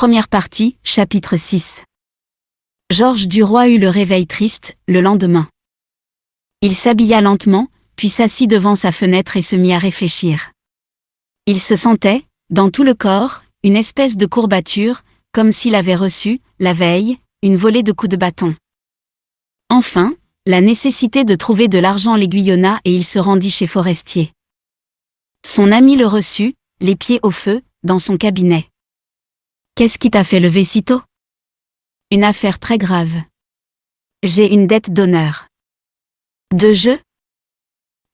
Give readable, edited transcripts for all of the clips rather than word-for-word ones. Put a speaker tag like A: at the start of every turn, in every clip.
A: Première partie, chapitre 6. Georges Duroy eut le réveil triste, le lendemain. Il s'habilla lentement, puis s'assit devant sa fenêtre et se mit à réfléchir. Il se sentait, dans tout le corps, une espèce de courbature, comme s'il avait reçu, la veille, une volée de coups de bâton. Enfin, la nécessité de trouver de l'argent l'aiguillonna et il se rendit chez Forestier. Son ami le reçut, les pieds au feu, dans son cabinet. « Qu'est-ce qui t'a fait lever si tôt ? » ?»« Une affaire très grave. J'ai une dette d'honneur. »« De jeu ?»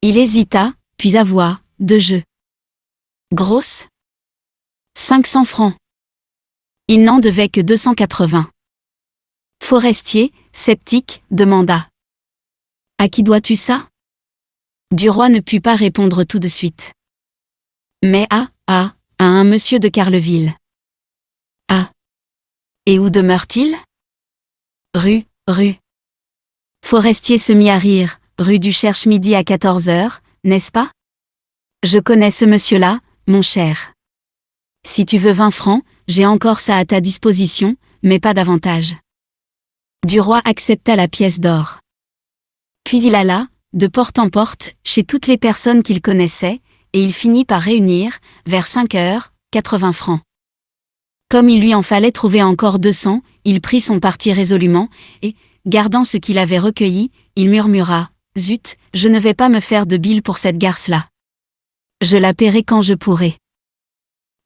A: Il hésita, puis avoua, « De jeu. »« Grosse ? » « 500 francs. » Il n'en devait que 280. Forestier, sceptique, demanda. « À qui dois-tu ça ?» Duroy ne put pas répondre tout de suite. Mais à un monsieur de Carleville. Ah. Et où demeure-t-il ? Rue. Forestier se mit à rire, rue du Cherche-Midi à 14h, n'est-ce pas ? Je connais ce monsieur-là, mon cher. Si tu veux 20 francs, j'ai encore ça à ta disposition, mais pas davantage. Duroy accepta la pièce d'or. Puis il alla, de porte en porte, chez toutes les personnes qu'il connaissait, et il finit par réunir, vers 5h, 80 francs. Comme il lui en fallait trouver encore 200, il prit son parti résolument, et, gardant ce qu'il avait recueilli, il murmura « Zut, je ne vais pas me faire de bile pour cette garce-là. Je la paierai quand je pourrai. »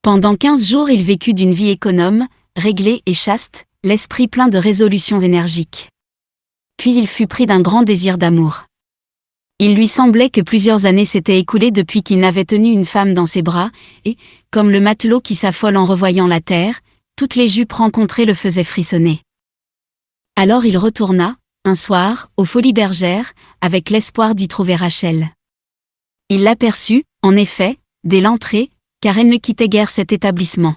A: Pendant 15 jours il vécut d'une vie économe, réglée et chaste, l'esprit plein de résolutions énergiques. Puis il fut pris d'un grand désir d'amour. Il lui semblait que plusieurs années s'étaient écoulées depuis qu'il n'avait tenu une femme dans ses bras, et, comme le matelot qui s'affole en revoyant la terre, toutes les jupes rencontrées le faisaient frissonner. Alors il retourna, un soir, aux Folies Bergères, avec l'espoir d'y trouver Rachel. Il l'aperçut, en effet, dès l'entrée, car elle ne quittait guère cet établissement.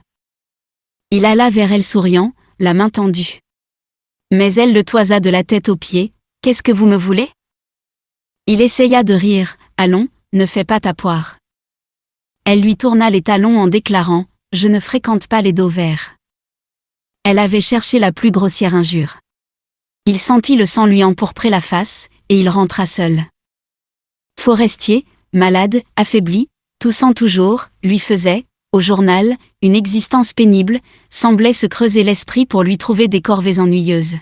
A: Il alla vers elle souriant, la main tendue. Mais elle le toisa de la tête aux pieds. « Qu'est-ce que vous me voulez ? » Il essaya de rire. « Allons, ne fais pas ta poire. » Elle lui tourna les talons en déclarant « Je ne fréquente pas les dos verts. » Elle avait cherché la plus grossière injure. Il sentit le sang lui empourprer la face, et il rentra seul. Forestier, malade, affaibli, toussant toujours, lui faisait, au journal, une existence pénible, semblait se creuser l'esprit pour lui trouver des corvées ennuyeuses.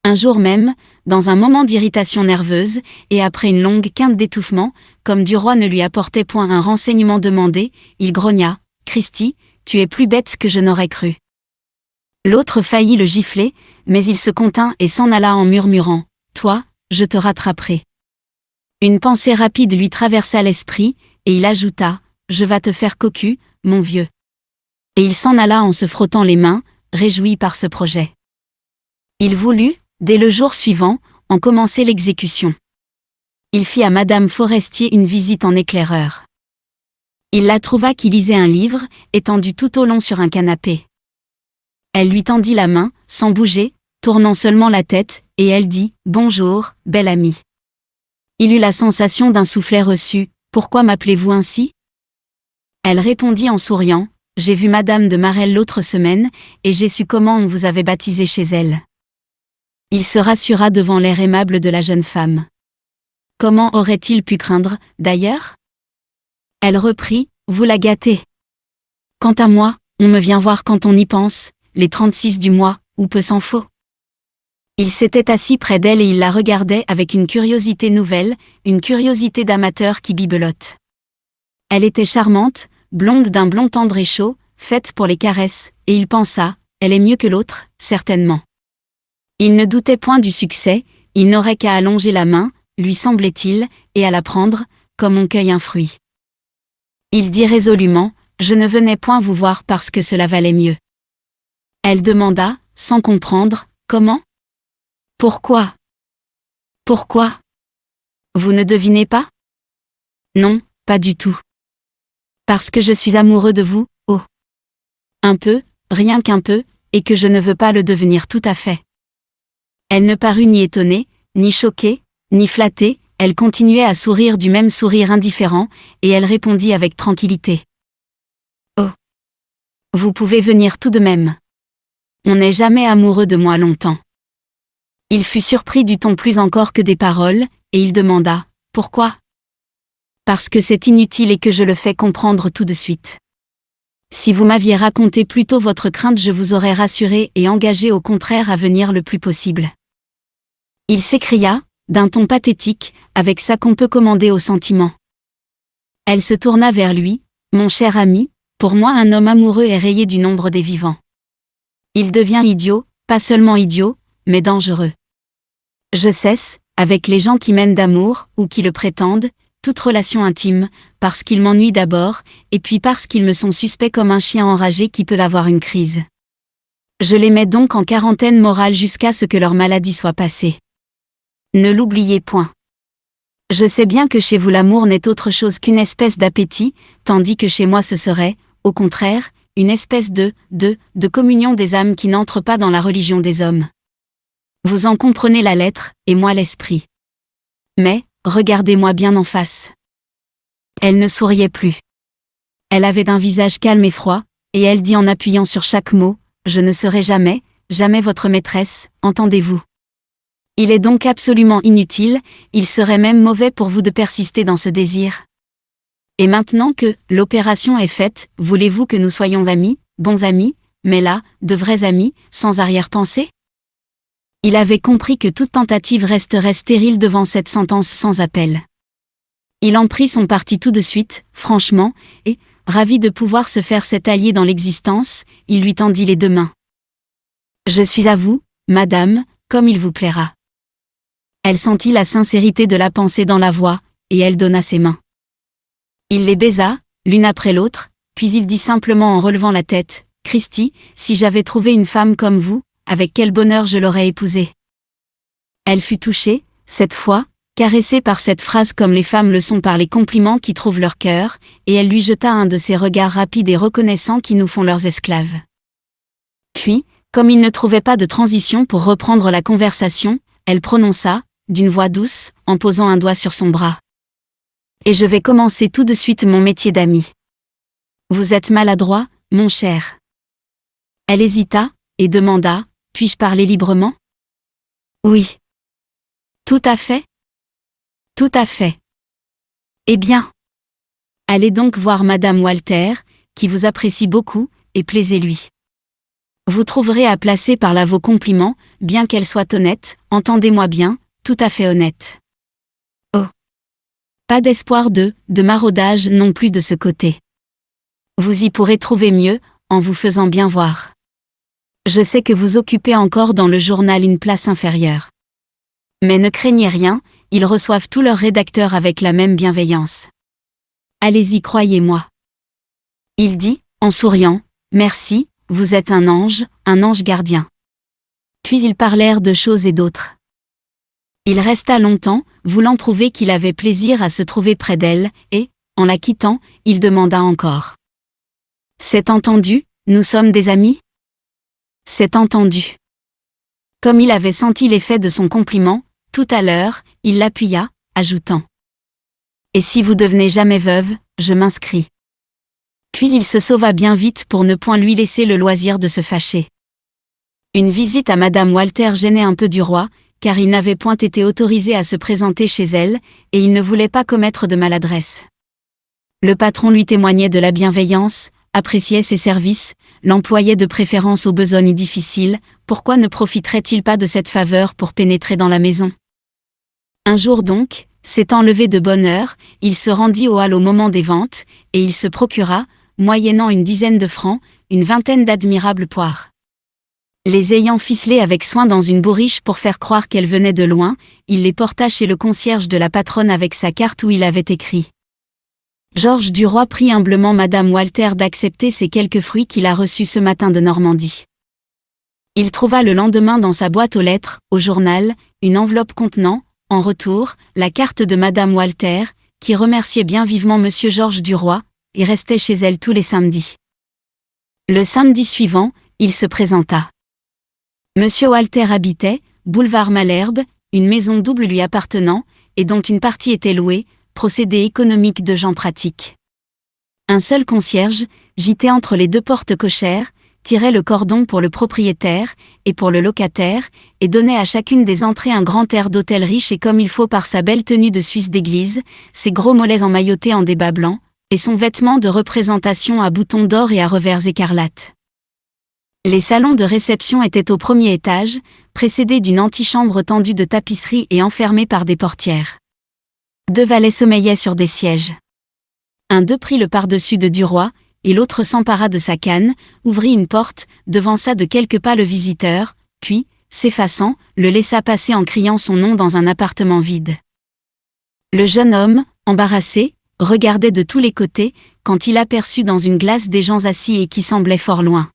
A: Un jour même, dans un moment d'irritation nerveuse, et après une longue quinte d'étouffement, comme Duroy ne lui apportait point un renseignement demandé, il grogna « Christi, tu es plus bête que je n'aurais cru. » L'autre faillit le gifler, mais il se contint et s'en alla en murmurant « Toi, je te rattraperai. » Une pensée rapide lui traversa l'esprit, et il ajouta « Je vas te faire cocu, mon vieux. » Et il s'en alla en se frottant les mains, réjoui par ce projet. Il voulut, dès le jour suivant, en commencer l'exécution. Il fit à Madame Forestier une visite en éclaireur. Il la trouva qui lisait un livre, étendue tout au long sur un canapé. Elle lui tendit la main, sans bouger, tournant seulement la tête, et elle dit « Bonjour, belle amie. » Il eut la sensation d'un soufflet reçu. « Pourquoi m'appelez-vous ainsi ?» Elle répondit en souriant « J'ai vu Madame de Marelle l'autre semaine, et j'ai su comment on vous avait baptisé chez elle. » Il se rassura devant l'air aimable de la jeune femme. Comment aurait-il pu craindre, d'ailleurs ? Elle reprit « Vous la gâtez. Quant à moi, on me vient voir quand on y pense, les 36 du mois, ou peu s'en faut. » Il s'était assis près d'elle et il la regardait avec une curiosité nouvelle, une curiosité d'amateur qui bibelote. Elle était charmante, blonde d'un blond tendre et chaud, faite pour les caresses, et il pensa « Elle est mieux que l'autre, certainement. » Il ne doutait point du succès, il n'aurait qu'à allonger la main, lui semblait-il, et à la prendre, comme on cueille un fruit. Il dit résolument « Je ne venais point vous voir parce que cela valait mieux. » Elle demanda, sans comprendre « Comment ? Pourquoi ? Pourquoi ? Vous ne devinez pas ? Non, pas du tout. Parce que je suis amoureux de vous, oh. Un peu, rien qu'un peu, et que je ne veux pas le devenir tout à fait. » Elle ne parut ni étonnée, ni choquée, ni flattée, elle continuait à sourire du même sourire indifférent, et elle répondit avec tranquillité. « Oh. Vous pouvez venir tout de même. On n'est jamais amoureux de moi longtemps. Il fut surpris du ton plus encore que des paroles, et il demanda « Pourquoi ?» Parce que c'est inutile et que je le fais comprendre tout de suite. Si vous m'aviez raconté plus tôt votre crainte, je vous aurais rassuré et engagé au contraire à venir le plus possible. Il s'écria, d'un ton pathétique, avec ça qu'on peut commander au sentiment. Elle se tourna vers lui. « Mon cher ami, pour moi un homme amoureux est rayé du nombre des vivants. Il devient idiot, pas seulement idiot, mais dangereux. Je cesse, avec les gens qui m'aiment d'amour, ou qui le prétendent, toute relation intime, parce qu'ils m'ennuient d'abord, et puis parce qu'ils me sont suspects comme un chien enragé qui peut avoir une crise. Je les mets donc en quarantaine morale jusqu'à ce que leur maladie soit passée. Ne l'oubliez point. Je sais bien que chez vous l'amour n'est autre chose qu'une espèce d'appétit, tandis que chez moi ce serait, au contraire, une espèce de communion des âmes qui n'entre pas dans la religion des hommes. Vous en comprenez la lettre, et moi l'esprit. Mais, regardez-moi bien en face. » Elle ne souriait plus. Elle avait un visage calme et froid, et elle dit en appuyant sur chaque mot, « Je ne serai jamais, jamais votre maîtresse, entendez-vous ? Il est donc absolument inutile, il serait même mauvais pour vous de persister dans ce désir. Et maintenant que l'opération est faite, voulez-vous que nous soyons amis, bons amis, mais là, de vrais amis, sans arrière-pensée ? » Il avait compris que toute tentative resterait stérile devant cette sentence sans appel. Il en prit son parti tout de suite, franchement, et, ravi de pouvoir se faire cet allié dans l'existence, il lui tendit les deux mains. « Je suis à vous, madame, comme il vous plaira. » Elle sentit la sincérité de la pensée dans la voix, et elle donna ses mains. Il les baisa, l'une après l'autre, puis il dit simplement en relevant la tête, « Christi, si j'avais trouvé une femme comme vous, avec quel bonheur je l'aurais épousée. » Elle fut touchée, cette fois, caressée par cette phrase comme les femmes le sont par les compliments qui trouvent leur cœur, et elle lui jeta un de ces regards rapides et reconnaissants qui nous font leurs esclaves. Puis, comme il ne trouvait pas de transition pour reprendre la conversation, elle prononça, d'une voix douce, en posant un doigt sur son bras. « Et je vais commencer tout de suite mon métier d'ami. Vous êtes maladroit, mon cher. » Elle hésita, et demanda, « Puis-je parler librement ? » « Oui. »« Tout à fait. »« Tout à fait. »« Eh bien. Allez donc voir Madame Walter, qui vous apprécie beaucoup, et plaisez-lui. Vous trouverez à placer par là vos compliments, bien qu'elle soit honnête, entendez-moi bien, tout à fait honnête. Oh. Pas d'espoir de maraudage non plus de ce côté. Vous y pourrez trouver mieux, en vous faisant bien voir. Je sais que vous occupez encore dans le journal une place inférieure. Mais ne craignez rien, ils reçoivent tous leurs rédacteurs avec la même bienveillance. Allez-y, croyez-moi. Il dit, en souriant, « Merci, vous êtes un ange gardien. » Puis ils parlèrent de choses et d'autres. Il resta longtemps, voulant prouver qu'il avait plaisir à se trouver près d'elle, et, en la quittant, il demanda encore. « C'est entendu, nous sommes des amis ? » « C'est entendu. » Comme il avait senti l'effet de son compliment, tout à l'heure, il l'appuya, ajoutant. « Et si vous devenez jamais veuve, je m'inscris. » Puis il se sauva bien vite pour ne point lui laisser le loisir de se fâcher. Une visite à Madame Walter gênait un peu du roi, car il n'avait point été autorisé à se présenter chez elle, et il ne voulait pas commettre de maladresse. Le patron lui témoignait de la bienveillance, appréciait ses services, l'employait de préférence aux besognes difficiles, pourquoi ne profiterait-il pas de cette faveur pour pénétrer dans la maison ? Un jour donc, s'étant levé de bonne heure, il se rendit au hall au moment des ventes, et il se procura, moyennant une dizaine de francs, une vingtaine d'admirables poires. Les ayant ficelées avec soin dans une bourriche pour faire croire qu'elles venaient de loin, il les porta chez le concierge de la patronne avec sa carte où il avait écrit. Georges Duroy prie humblement Madame Walter d'accepter ces quelques fruits qu'il a reçus ce matin de Normandie. Il trouva le lendemain dans sa boîte aux lettres, au journal, une enveloppe contenant, en retour, la carte de Madame Walter, qui remerciait bien vivement Monsieur Georges Duroy, et restait chez elle tous les samedis. Le samedi suivant, il se présenta. Monsieur Walter habitait, boulevard Malherbe, une maison double lui appartenant, et dont une partie était louée, procédé économique de gens pratiques. Un seul concierge, gîté entre les deux portes cochères, tirait le cordon pour le propriétaire et pour le locataire, et donnait à chacune des entrées un grand air d'hôtel riche et comme il faut par sa belle tenue de Suisse d'église, ses gros mollets emmaillotés en débat blanc, et son vêtement de représentation à boutons d'or et à revers écarlates. Les salons de réception étaient au premier étage, précédés d'une antichambre tendue de tapisserie et enfermée par des portières. 2 valets sommeillaient sur des sièges. Un d'eux prit le par-dessus de Duroy, et l'autre s'empara de sa canne, ouvrit une porte, devança de quelques pas le visiteur, puis, s'effaçant, le laissa passer en criant son nom dans un appartement vide. Le jeune homme, embarrassé, regardait de tous les côtés, quand il aperçut dans une glace des gens assis et qui semblaient fort loin.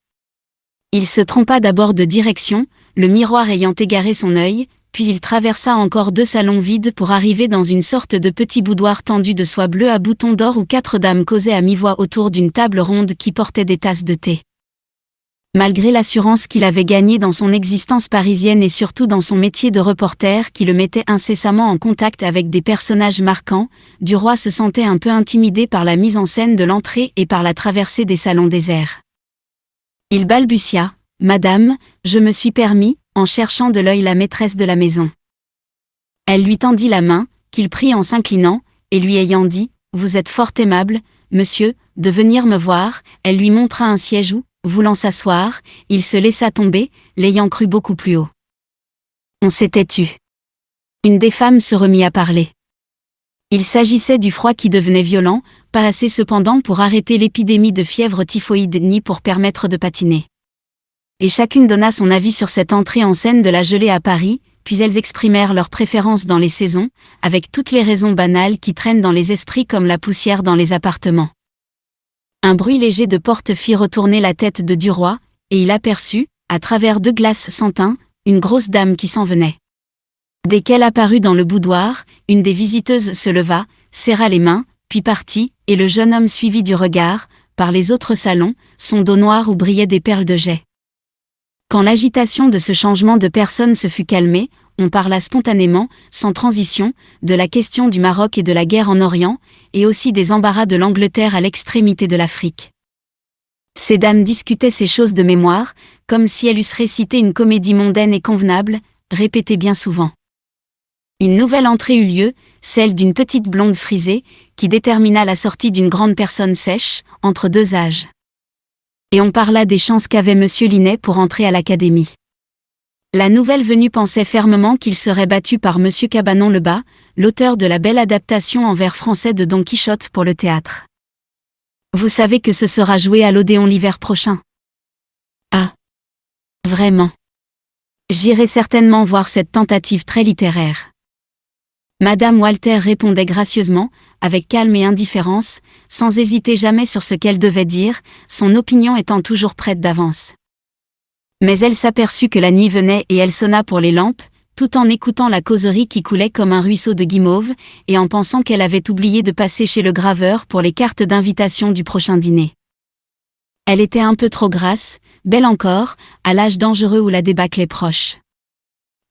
A: Il se trompa d'abord de direction, le miroir ayant égaré son œil, puis il traversa encore 2 salons vides pour arriver dans une sorte de petit boudoir tendu de soie bleue à boutons d'or où 4 dames causaient à mi-voix autour d'une table ronde qui portait des tasses de thé. Malgré l'assurance qu'il avait gagnée dans son existence parisienne et surtout dans son métier de reporter qui le mettait incessamment en contact avec des personnages marquants, Duroy se sentait un peu intimidé par la mise en scène de l'entrée et par la traversée des salons déserts. Il balbutia : « Madame, je me suis permis », en cherchant de l'œil la maîtresse de la maison. Elle lui tendit la main, qu'il prit en s'inclinant, et lui ayant dit « Vous êtes fort aimable, monsieur, de venir me voir », elle lui montra un siège où, voulant s'asseoir, il se laissa tomber, l'ayant cru beaucoup plus haut. On s'était tu. Une des femmes se remit à parler. Il s'agissait du froid qui devenait violent, pas assez cependant pour arrêter l'épidémie de fièvre typhoïde ni pour permettre de patiner. Et chacune donna son avis sur cette entrée en scène de la gelée à Paris, puis elles exprimèrent leurs préférences dans les saisons, avec toutes les raisons banales qui traînent dans les esprits comme la poussière dans les appartements. Un bruit léger de porte fit retourner la tête de Duroy, et il aperçut, à travers 2 glaces sans teint, une grosse dame qui s'en venait. Dès qu'elle apparut dans le boudoir, une des visiteuses se leva, serra les mains, puis partit, et le jeune homme suivit du regard, par les autres salons, son dos noir où brillaient des perles de jais. Quand l'agitation de ce changement de personne se fut calmée, on parla spontanément, sans transition, de la question du Maroc et de la guerre en Orient, et aussi des embarras de l'Angleterre à l'extrémité de l'Afrique. Ces dames discutaient ces choses de mémoire, comme si elles eussent récité une comédie mondaine et convenable, répétée bien souvent. Une nouvelle entrée eut lieu, celle d'une petite blonde frisée, qui détermina la sortie d'une grande personne sèche, entre 2 âges. Et on parla des chances qu'avait Monsieur Linet pour entrer à l'académie. La nouvelle venue pensait fermement qu'il serait battu par Monsieur Cabanon-Lebas, l'auteur de la belle adaptation en vers français de Don Quichotte pour le théâtre. Vous savez que ce sera joué à l'Odéon l'hiver prochain. Ah. Vraiment. J'irai certainement voir cette tentative très littéraire. Madame Walter répondait gracieusement, avec calme et indifférence, sans hésiter jamais sur ce qu'elle devait dire, son opinion étant toujours prête d'avance. Mais elle s'aperçut que la nuit venait et elle sonna pour les lampes, tout en écoutant la causerie qui coulait comme un ruisseau de guimauve, et en pensant qu'elle avait oublié de passer chez le graveur pour les cartes d'invitation du prochain dîner. Elle était un peu trop grasse, belle encore, à l'âge dangereux où la débâcle est proche.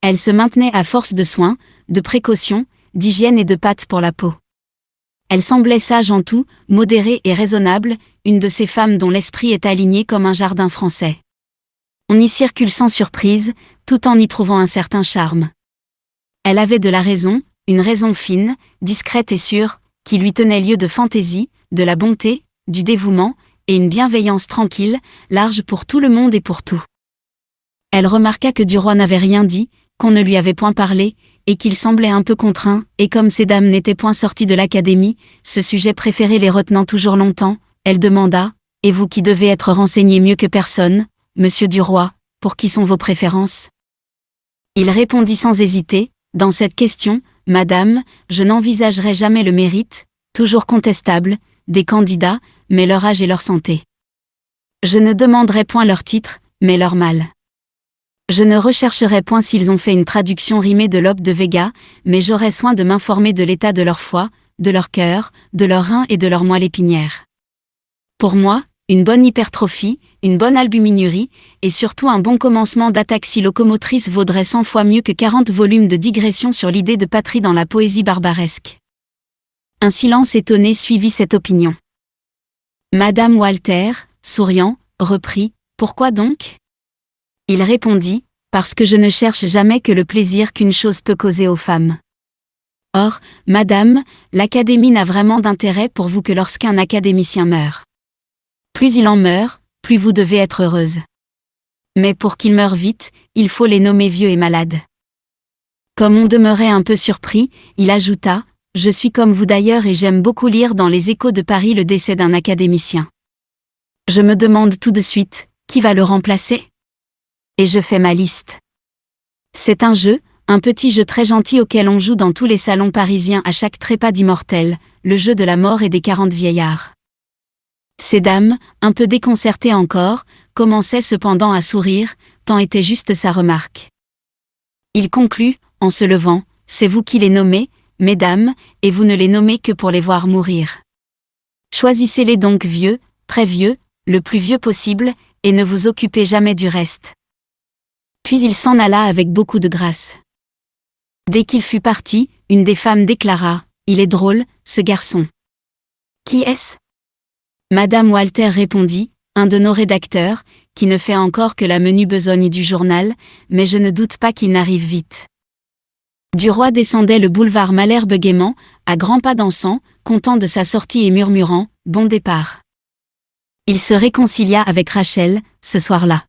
A: Elle se maintenait à force de soins, de précautions, d'hygiène et de pâtes pour la peau. Elle semblait sage en tout, modérée et raisonnable, une de ces femmes dont l'esprit est aligné comme un jardin français. On y circule sans surprise, tout en y trouvant un certain charme. Elle avait de la raison, une raison fine, discrète et sûre, qui lui tenait lieu de fantaisie, de la bonté, du dévouement, et une bienveillance tranquille, large pour tout le monde et pour tout. Elle remarqua que Duroy n'avait rien dit, qu'on ne lui avait point parlé, et qu'il semblait un peu contraint, et comme ces dames n'étaient point sorties de l'académie, ce sujet préféré les retenant toujours longtemps, elle demanda « Et vous qui devez être renseigné mieux que personne, monsieur Duroy, pour qui sont vos préférences ?» Il répondit sans hésiter « Dans cette question, madame, je n'envisagerai jamais le mérite, toujours contestable, des candidats, mais leur âge et leur santé. Je ne demanderai point leur titre, mais leur mal. Je ne rechercherai point s'ils ont fait une traduction rimée de Lope de Vega, mais j'aurai soin de m'informer de l'état de leur foie, de leur cœur, de leurs reins et de leur moelle épinière. Pour moi, une bonne hypertrophie, une bonne albuminurie, et surtout un bon commencement d'ataxie locomotrice vaudrait 100 fois mieux que 40 volumes de digressions sur l'idée de patrie dans la poésie barbaresque. Un silence étonné suivit cette opinion. Madame Walter, souriant, reprit, Pourquoi donc? Il répondit, parce que je ne cherche jamais que le plaisir qu'une chose peut causer aux femmes. Or, madame, l'Académie n'a vraiment d'intérêt pour vous que lorsqu'un académicien meurt. Plus il en meurt, plus vous devez être heureuse. Mais pour qu'il meure vite, il faut les nommer vieux et malades. Comme on demeurait un peu surpris, il ajouta, « Je suis comme vous d'ailleurs et j'aime beaucoup lire dans les Échos de Paris le décès d'un académicien. Je me demande tout de suite, qui va le remplacer? Et je fais ma liste. C'est un jeu, un petit jeu très gentil auquel on joue dans tous les salons parisiens à chaque trépas d'immortels, le jeu de la mort et des 40 vieillards. » Ces dames, un peu déconcertées encore, commençaient cependant à sourire, tant était juste sa remarque. Il conclut, en se levant, « C'est vous qui les nommez, mesdames, et vous ne les nommez que pour les voir mourir. Choisissez-les donc vieux, très vieux, le plus vieux possible, et ne vous occupez jamais du reste. » Puis il s'en alla avec beaucoup de grâce. Dès qu'il fut parti, une des femmes déclara, « Il est drôle, ce garçon. » « Qui est-ce » Madame Walter répondit, « Un de nos rédacteurs, qui ne fait encore que la menue besogne du journal, mais je ne doute pas qu'il n'arrive vite. » Duroy descendait le boulevard Malherbe gaiement, à grands pas dansant, content de sa sortie et murmurant, « Bon départ. » Il se réconcilia avec Rachel, ce soir-là.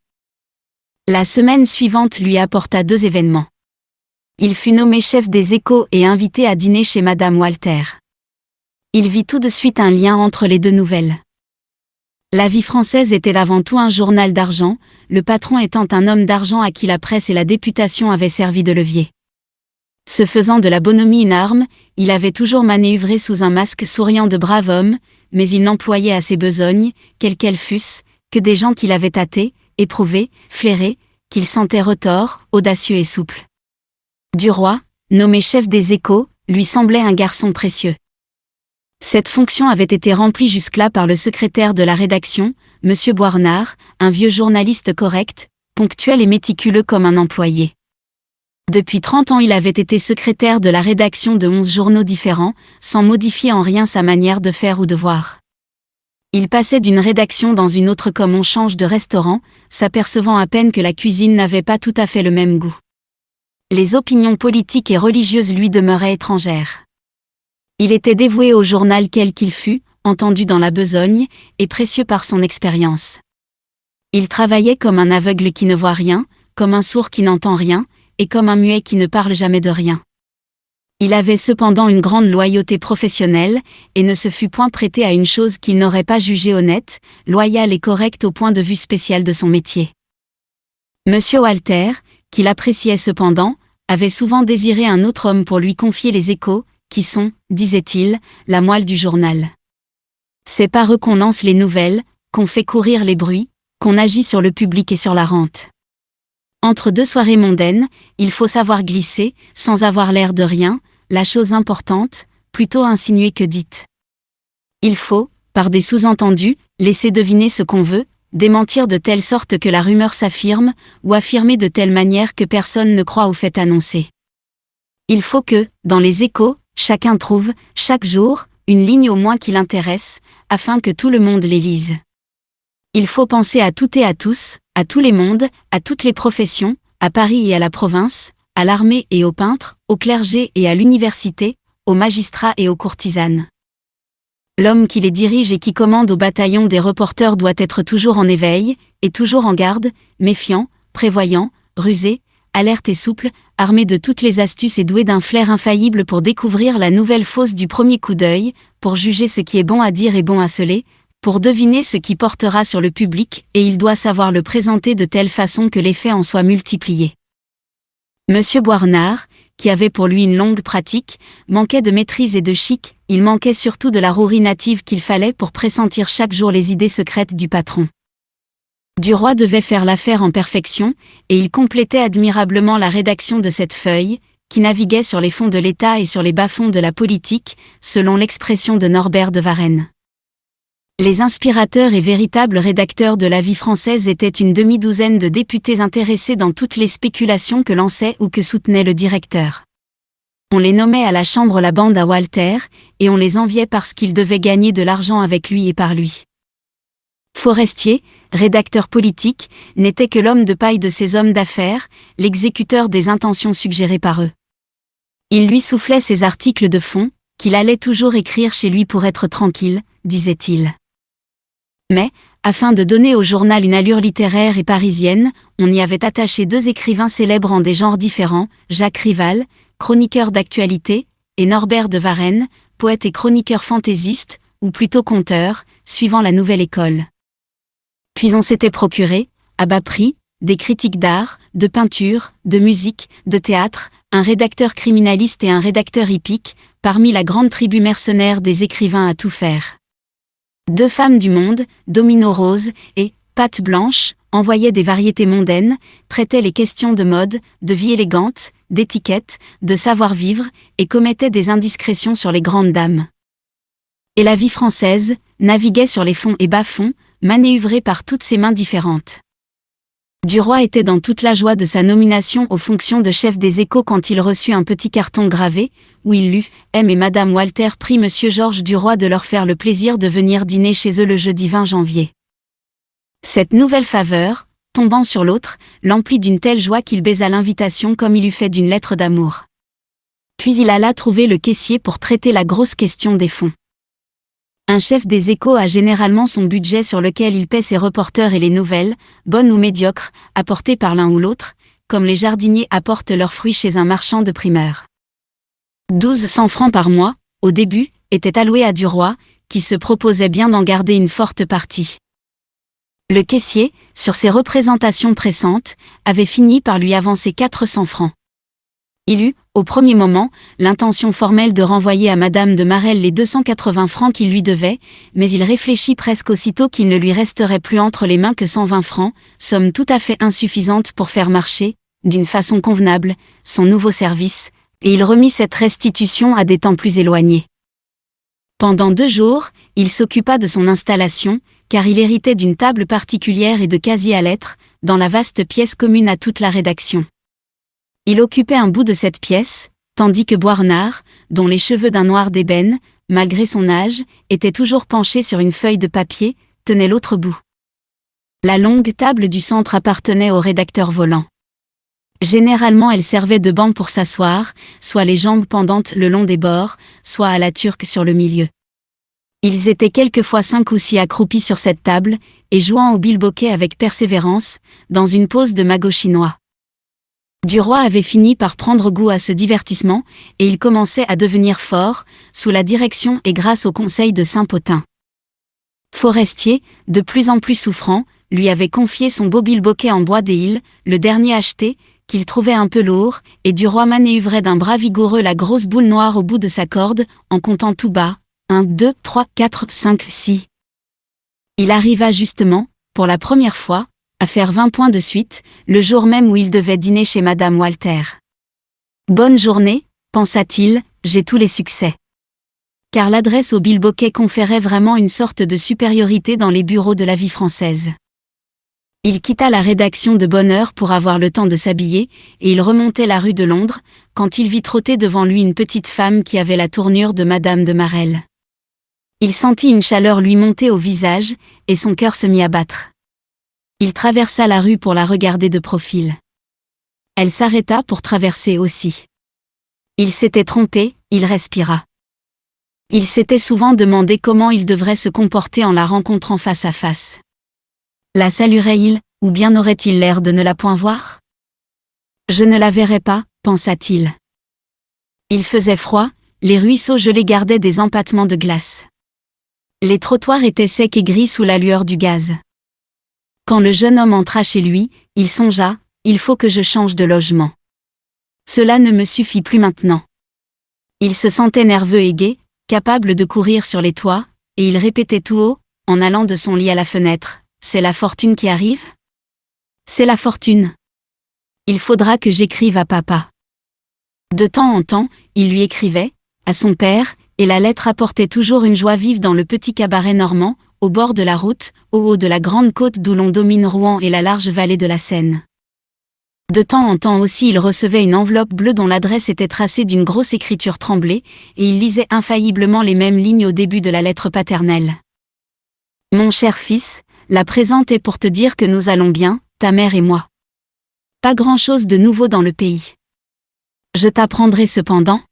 A: La semaine suivante lui apporta 2 événements. Il fut nommé chef des Échos et invité à dîner chez Madame Walter. Il vit tout de suite un lien entre les 2 nouvelles. La Vie française était avant tout un journal d'argent, le patron étant un homme d'argent à qui la presse et la députation avaient servi de levier. Se faisant de la bonhomie une arme, il avait toujours manœuvré sous un masque souriant de brave homme, mais il n'employait à ses besognes, quelles qu'elles fussent, que des gens qu'il avait tâtés, éprouvés, flairés, qu'il sentait retors, audacieux et souples. Duroy, nommé chef des Échos, lui semblait un garçon précieux. Cette fonction avait été remplie jusque-là par le secrétaire de la rédaction, M. Boirnard, un vieux journaliste correct, ponctuel et méticuleux comme un employé. Depuis 30 ans il avait été secrétaire de la rédaction de 11 journaux différents, sans modifier en rien sa manière de faire ou de voir. Il passait d'une rédaction dans une autre comme on change de restaurant, s'apercevant à peine que la cuisine n'avait pas tout à fait le même goût. Les opinions politiques et religieuses lui demeuraient étrangères. Il était dévoué au journal quel qu'il fût, entendu dans la besogne, et précieux par son expérience. Il travaillait comme un aveugle qui ne voit rien, comme un sourd qui n'entend rien, et comme un muet qui ne parle jamais de rien. Il avait cependant une grande loyauté professionnelle, et ne se fût point prêté à une chose qu'il n'aurait pas jugée honnête, loyale et correcte au point de vue spécial de son métier. Monsieur Walter, qui l'appréciait cependant, avait souvent désiré un autre homme pour lui confier les Échos, qui sont, disait-il, la moelle du journal. C'est par eux qu'on lance les nouvelles, qu'on fait courir les bruits, qu'on agit sur le public et sur la rente. Entre 2 soirées mondaines, il faut savoir glisser, sans avoir l'air de rien, la chose importante, plutôt insinuée que dite. Il faut, par des sous-entendus, laisser deviner ce qu'on veut, démentir de telle sorte que la rumeur s'affirme, ou affirmer de telle manière que personne ne croit au fait annoncé. Il faut que, dans les Échos, chacun trouve, chaque jour, une ligne au moins qui l'intéresse, afin que tout le monde les lise. Il faut penser à tout et à tous, à tous les mondes, à toutes les professions, à Paris et à la province, à l'armée et aux peintres, au clergé et à l'université, aux magistrats et aux courtisanes. L'homme qui les dirige et qui commande au bataillon des reporters doit être toujours en éveil, et toujours en garde, méfiant, prévoyant, rusé, alerte et souple, armé de toutes les astuces et doué d'un flair infaillible pour découvrir la nouvelle fausse du premier coup d'œil, pour juger ce qui est bon à dire et bon à sceller, pour deviner ce qui portera sur le public, et il doit savoir le présenter de telle façon que l'effet en soit multiplié. Monsieur Boirnard, qui avait pour lui une longue pratique, manquait de maîtrise et de chic, il manquait surtout de la rouerie native qu'il fallait pour pressentir chaque jour les idées secrètes du patron. Duroy devait faire l'affaire en perfection, et il complétait admirablement la rédaction de cette feuille, qui naviguait sur les fonds de l'État et sur les bas-fonds de la politique, selon l'expression de Norbert de Varenne. Les inspirateurs et véritables rédacteurs de la Vie française étaient une demi-douzaine de députés intéressés dans toutes les spéculations que lançait ou que soutenait le directeur. On les nommait à la chambre la bande à Walter, et on les enviait parce qu'ils devaient gagner de l'argent avec lui et par lui. Forestier, rédacteur politique, n'était que l'homme de paille de ces hommes d'affaires, l'exécuteur des intentions suggérées par eux. Il lui soufflait ses articles de fond, qu'il allait toujours écrire chez lui pour être tranquille, disait-il. Mais, afin de donner au journal une allure littéraire et parisienne, on y avait attaché 2 écrivains célèbres en des genres différents, Jacques Rival, chroniqueur d'actualité, et Norbert de Varenne, poète et chroniqueur fantaisiste, ou plutôt conteur, suivant la nouvelle école. Puis on s'était procuré, à bas prix, des critiques d'art, de peinture, de musique, de théâtre, un rédacteur criminaliste et un rédacteur hippique, parmi la grande tribu mercenaire des écrivains à tout faire. 2 femmes du monde, Domino Rose et Patte Blanche, envoyaient des variétés mondaines, traitaient les questions de mode, de vie élégante, d'étiquette, de savoir-vivre, et commettaient des indiscrétions sur les grandes dames. Et la vie française naviguait sur les fonds et bas-fonds, manœuvrée par toutes ses mains différentes. Duroy était dans toute la joie de sa nomination aux fonctions de chef des Échos quand il reçut un petit carton gravé, où il lut « M et Madame Walter prient Monsieur Georges Duroy de leur faire le plaisir de venir dîner chez eux le jeudi 20 janvier. » Cette nouvelle faveur, tombant sur l'autre, l'emplit d'une telle joie qu'il baisa l'invitation comme il eût fait d'une lettre d'amour. Puis il alla trouver le caissier pour traiter la grosse question des fonds. Un chef des Échos a généralement son budget sur lequel il paie ses reporters et les nouvelles, bonnes ou médiocres, apportées par l'un ou l'autre, comme les jardiniers apportent leurs fruits chez un marchand de primeurs. 1200 francs par mois, au début, étaient alloués à Duroy, qui se proposait bien d'en garder une forte partie. Le caissier, sur ses représentations pressantes, avait fini par lui avancer 400 francs. Il eut, au premier moment, l'intention formelle de renvoyer à Madame de Marelle les 280 francs qu'il lui devait, mais il réfléchit presque aussitôt qu'il ne lui resterait plus entre les mains que 120 francs, somme tout à fait insuffisante pour faire marcher, d'une façon convenable, son nouveau service, et il remit cette restitution à des temps plus éloignés. Pendant 2 jours, il s'occupa de son installation, car il héritait d'une table particulière et de casiers à lettres, dans la vaste pièce commune à toute la rédaction. Il occupait un bout de cette pièce, tandis que Boisrenard, dont les cheveux d'un noir d'ébène, malgré son âge, était toujours penché sur une feuille de papier, tenait l'autre bout. La longue table du centre appartenait au rédacteur volant. Généralement elle servait de banc pour s'asseoir, soit les jambes pendantes le long des bords, soit à la turque sur le milieu. Ils étaient quelquefois 5 ou 6 accroupis sur cette table, et jouant au bilboquet avec persévérance, dans une pose de magot chinois. Duroy avait fini par prendre goût à ce divertissement, et il commençait à devenir fort, sous la direction et grâce au conseil de Saint-Potin. Forestier, de plus en plus souffrant, lui avait confié son beau bilboquet en bois des îles, le dernier acheté, qu'il trouvait un peu lourd, et Duroy manœuvrait d'un bras vigoureux la grosse boule noire au bout de sa corde, en comptant tout bas, 1, 2, 3, 4, 5, 6. Il arriva justement, pour la première fois, à faire 20 points de suite, le jour même où il devait dîner chez Madame Walter. Bonne journée, pensa-t-il, j'ai tous les succès. Car l'adresse au bilboquet conférait vraiment une sorte de supériorité dans les bureaux de la vie française. Il quitta la rédaction de bonne heure pour avoir le temps de s'habiller, et il remontait la rue de Londres, quand il vit trotter devant lui une petite femme qui avait la tournure de Madame de Marelle. Il sentit une chaleur lui monter au visage, et son cœur se mit à battre. Il traversa la rue pour la regarder de profil. Elle s'arrêta pour traverser aussi. Il s'était trompé, il respira. Il s'était souvent demandé comment il devrait se comporter en la rencontrant face à face. La saluerait-il, ou bien aurait-il l'air de ne la point voir ? Je ne la verrai pas, pensa-t-il. Il faisait froid, les ruisseaux gelés gardaient des empâtements de glace. Les trottoirs étaient secs et gris sous la lueur du gaz. Quand le jeune homme entra chez lui, il songea, il faut que je change de logement. Cela ne me suffit plus maintenant. Il se sentait nerveux et gai, capable de courir sur les toits, et il répétait tout haut, en allant de son lit à la fenêtre, c'est la fortune qui arrive ? C'est la fortune. Il faudra que j'écrive à papa. De temps en temps, il lui écrivait, à son père, et la lettre apportait toujours une joie vive dans le petit cabaret normand, au bord de la route, au haut de la grande côte d'où l'on domine Rouen et la large vallée de la Seine. De temps en temps aussi il recevait une enveloppe bleue dont l'adresse était tracée d'une grosse écriture tremblée, et il lisait infailliblement les mêmes lignes au début de la lettre paternelle. « Mon cher fils, La présente est pour te dire que nous allons bien, ta mère et moi. Pas grand-chose de nouveau dans le pays. Je t'apprendrai cependant.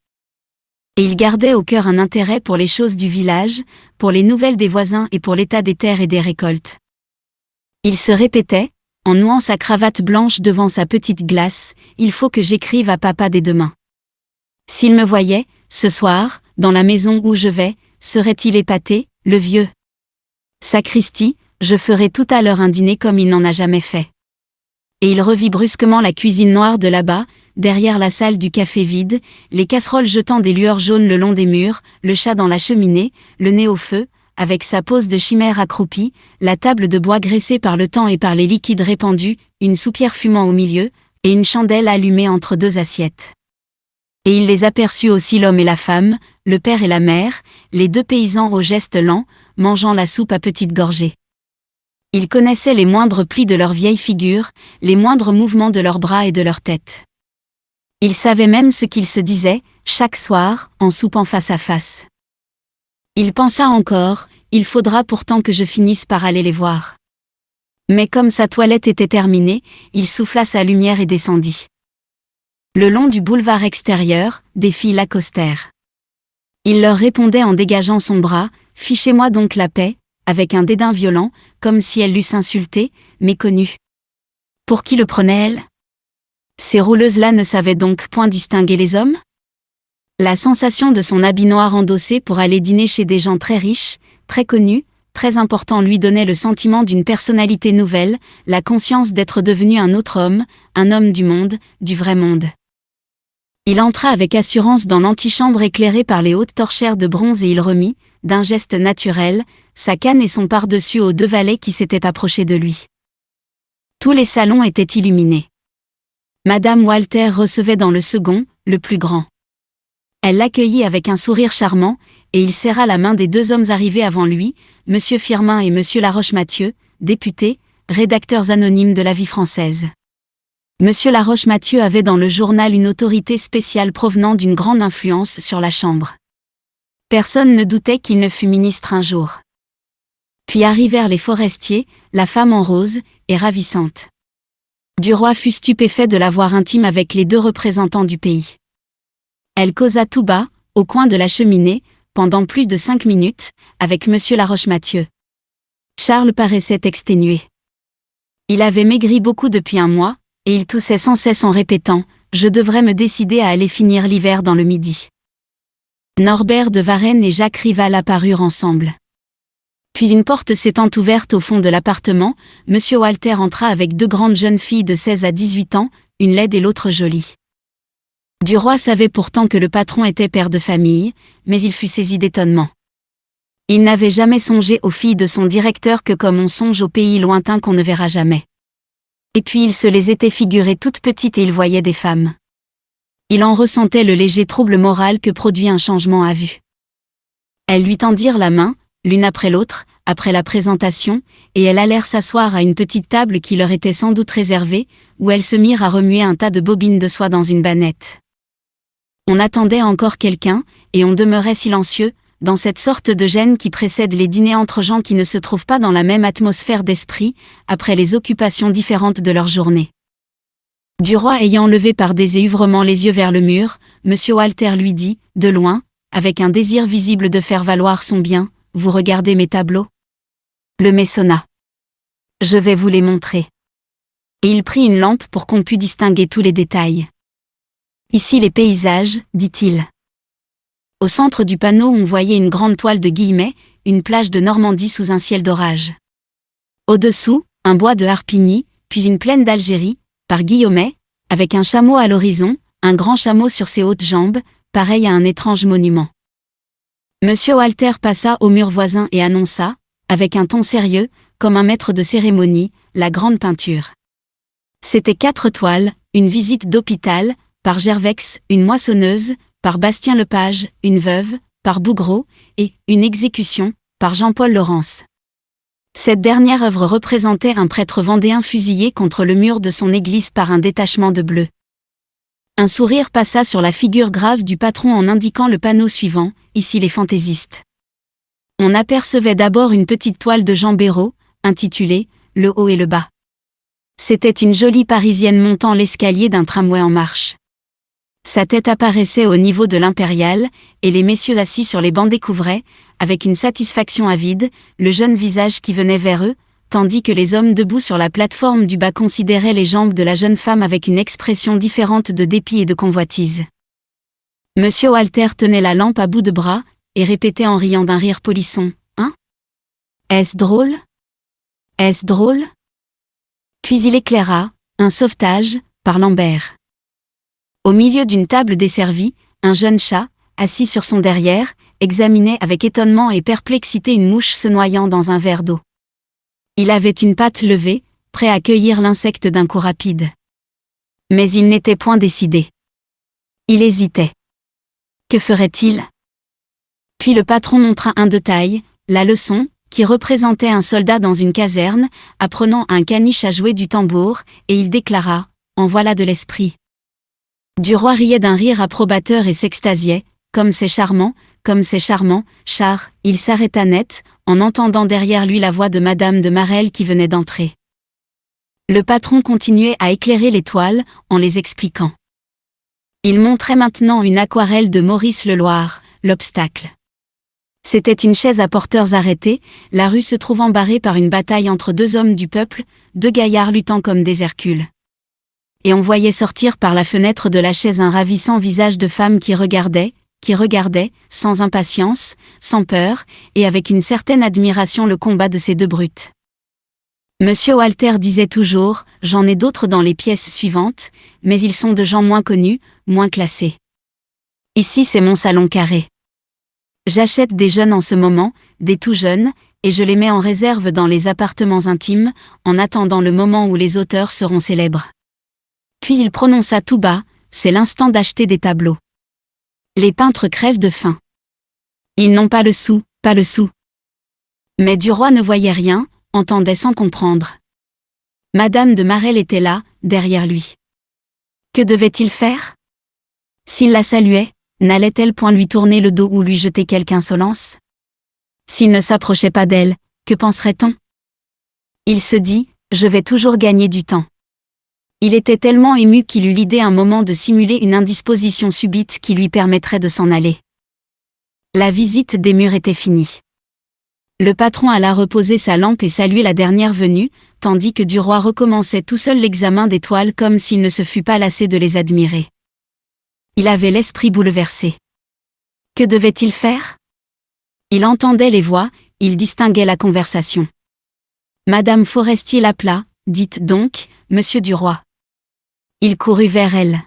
A: Et il gardait au cœur un intérêt pour les choses du village, pour les nouvelles des voisins et pour l'état des terres et des récoltes. Il se répétait, en nouant sa cravate blanche devant sa petite glace, il faut que j'écrive à papa dès demain. S'il me voyait, ce soir, dans la maison où je vais, serait-il épaté, le vieux? Sacristi, je ferai tout à l'heure un dîner comme il n'en a jamais fait. Et il revit brusquement la cuisine noire de là-bas, derrière la salle du café vide, les casseroles jetant des lueurs jaunes le long des murs, le chat dans la cheminée, le nez au feu, avec sa pose de chimère accroupie, la table de bois graissée par le temps et par les liquides répandus, une soupière fumant au milieu, et une chandelle allumée entre deux assiettes. Et il les aperçut aussi l'homme et la femme, le père et la mère, les deux paysans aux gestes lents, mangeant la soupe à petites gorgées. Il connaissait les moindres plis de leurs vieilles figures, les moindres mouvements de leurs bras et de leurs têtes. Il savait même ce qu'ils se disaient, chaque soir, en soupant face à face. Il pensa encore, il faudra pourtant que je finisse par aller les voir. Mais comme sa toilette était terminée, il souffla sa lumière et descendit. Le long du boulevard extérieur, des filles l'accostèrent. Il leur répondait en dégageant son bras, « Fichez-moi donc la paix », avec un dédain violent, comme si elles l'eussent insulté, méconnu. Pour qui le prenait-elle? Ces rouleuses-là ne savaient donc point distinguer les hommes? La sensation de son habit noir endossé pour aller dîner chez des gens très riches, très connus, très importants lui donnait le sentiment d'une personnalité nouvelle, la conscience d'être devenu un autre homme, un homme du monde, du vrai monde. Il entra avec assurance dans l'antichambre éclairée par les hautes torchères de bronze et il remit, d'un geste naturel, sa canne et son pardessus aux deux valets qui s'étaient approchés de lui. Tous les salons étaient illuminés. Madame Walter recevait dans le second, le plus grand. Elle l'accueillit avec un sourire charmant, et il serra la main des deux hommes arrivés avant lui, Monsieur Firmin et Monsieur Laroche-Mathieu, députés, rédacteurs anonymes de la Vie française. Monsieur Laroche-Mathieu avait dans le journal une autorité spéciale provenant d'une grande influence sur la Chambre. Personne ne doutait qu'il ne fût ministre un jour. Puis arrivèrent les Forestier, la femme en rose, et ravissante. Duroy fut stupéfait de la voir intime avec les deux représentants du pays. Elle causa tout bas, au coin de la cheminée, pendant plus de 5 minutes, avec Monsieur Laroche-Mathieu. Charles paraissait exténué. Il avait maigri beaucoup depuis un mois, et il toussait sans cesse en répétant « Je devrais me décider à aller finir l'hiver dans le Midi ». Norbert de Varenne et Jacques Rival apparurent ensemble. Puis une porte s'étant ouverte au fond de l'appartement, Monsieur Walter entra avec deux grandes jeunes filles de 16 à 18 ans, une laide et l'autre jolie. Duroy savait pourtant que le patron était père de famille, mais il fut saisi d'étonnement. Il n'avait jamais songé aux filles de son directeur que comme on songe aux pays lointains qu'on ne verra jamais. Et puis il se les était figurées toutes petites et il voyait des femmes. Il en ressentait le léger trouble moral que produit un changement à vue. Elles lui tendirent la main, l'une après l'autre, après la présentation, et elles allèrent s'asseoir à une petite table qui leur était sans doute réservée, où elles se mirent à remuer un tas de bobines de soie dans une bannette. On attendait encore quelqu'un, et on demeurait silencieux, dans cette sorte de gêne qui précède les dîners entre gens qui ne se trouvent pas dans la même atmosphère d'esprit, après les occupations différentes de leur journée. Duroy ayant levé par déséuvrement les yeux vers le mur, Monsieur Walter lui dit, de loin, avec un désir visible de faire valoir son bien, « Vous regardez mes tableaux ?» Le maçonna. « Je vais vous les montrer. » Et il prit une lampe pour qu'on pût distinguer tous les détails. « Ici les paysages, dit-il. » Au centre du panneau on voyait une grande toile de Guillemets, une plage de Normandie sous un ciel d'orage. Au-dessous, un bois de Harpigny, puis une plaine d'Algérie, par Guillaumet, avec un chameau à l'horizon, un grand chameau sur ses hautes jambes, pareil à un étrange monument. Monsieur Walter passa au mur voisin et annonça, avec un ton sérieux, comme un maître de cérémonie, la grande peinture. C'était 4 toiles, une visite d'hôpital, par Gervex, une moissonneuse, par Bastien Lepage, une veuve, par Bougreau, et une exécution, par Jean-Paul Laurence. Cette dernière œuvre représentait un prêtre vendéen fusillé contre le mur de son église par un détachement de bleus. Un sourire passa sur la figure grave du patron en indiquant le panneau suivant, ici les fantaisistes. On apercevait d'abord une petite toile de Jean Béraud, intitulé « Le haut et le bas ». C'était une jolie Parisienne montant l'escalier d'un tramway en marche. Sa tête apparaissait au niveau de l'impériale, et les messieurs assis sur les bancs découvraient, avec une satisfaction avide, le jeune visage qui venait vers eux, tandis que les hommes debout sur la plateforme du bas considéraient les jambes de la jeune femme avec une expression différente de dépit et de convoitise. Monsieur Walter tenait la lampe à bout de bras, et répétait en riant d'un rire polisson, « Hein ? Est-ce drôle ? Est-ce drôle ?» Puis il éclaira, un sauvetage, par Lambert. Au milieu d'une table desservie, un jeune chat, assis sur son derrière, examinait avec étonnement et perplexité une mouche se noyant dans un verre d'eau. Il avait une patte levée, prêt à cueillir l'insecte d'un coup rapide. Mais il n'était point décidé. Il hésitait. Que ferait-il ? Puis le patron montra un de taille, la leçon, qui représentait un soldat dans une caserne, apprenant à un caniche à jouer du tambour, et il déclara « En voilà de l'esprit ». Duroy riait d'un rire approbateur et s'extasiait, « Comme c'est charmant, char ». Il s'arrêta net, en entendant derrière lui la voix de Madame de Marelle qui venait d'entrer. Le patron continuait à éclairer les toiles, en les expliquant. Il montrait maintenant une aquarelle de Maurice Leloir, l'obstacle. C'était une chaise à porteurs arrêtés, la rue se trouvant barrée par une bataille entre deux hommes du peuple, deux gaillards luttant comme des Hercules. Et on voyait sortir par la fenêtre de la chaise un ravissant visage de femme qui regardait, sans impatience, sans peur, et avec une certaine admiration le combat de ces deux brutes. Monsieur Walter disait toujours, j'en ai d'autres dans les pièces suivantes, mais ils sont de gens moins connus, moins classés. Ici c'est mon salon carré. J'achète des jeunes en ce moment, des tout jeunes, et je les mets en réserve dans les appartements intimes, en attendant le moment où les auteurs seront célèbres. Puis il prononça tout bas, c'est l'instant d'acheter des tableaux. Les peintres crèvent de faim. Ils n'ont pas le sou, pas le sou. Mais Duroy ne voyait rien, entendait sans comprendre. Madame de Marelle était là, derrière lui. Que devait-il faire ? S'il la saluait, n'allait-elle point lui tourner le dos ou lui jeter quelque insolence ? S'il ne s'approchait pas d'elle, que penserait-on ? Il se dit, je vais toujours gagner du temps. Il était tellement ému qu'il eut l'idée un moment de simuler une indisposition subite qui lui permettrait de s'en aller. La visite des murs était finie. Le patron alla reposer sa lampe et saluer la dernière venue, tandis que Duroy recommençait tout seul l'examen des toiles comme s'il ne se fût pas lassé de les admirer. Il avait l'esprit bouleversé. Que devait-il faire ? Il entendait les voix, il distinguait la conversation. Madame Forestier l'appela, dites donc, Monsieur Duroy. Il courut vers elle.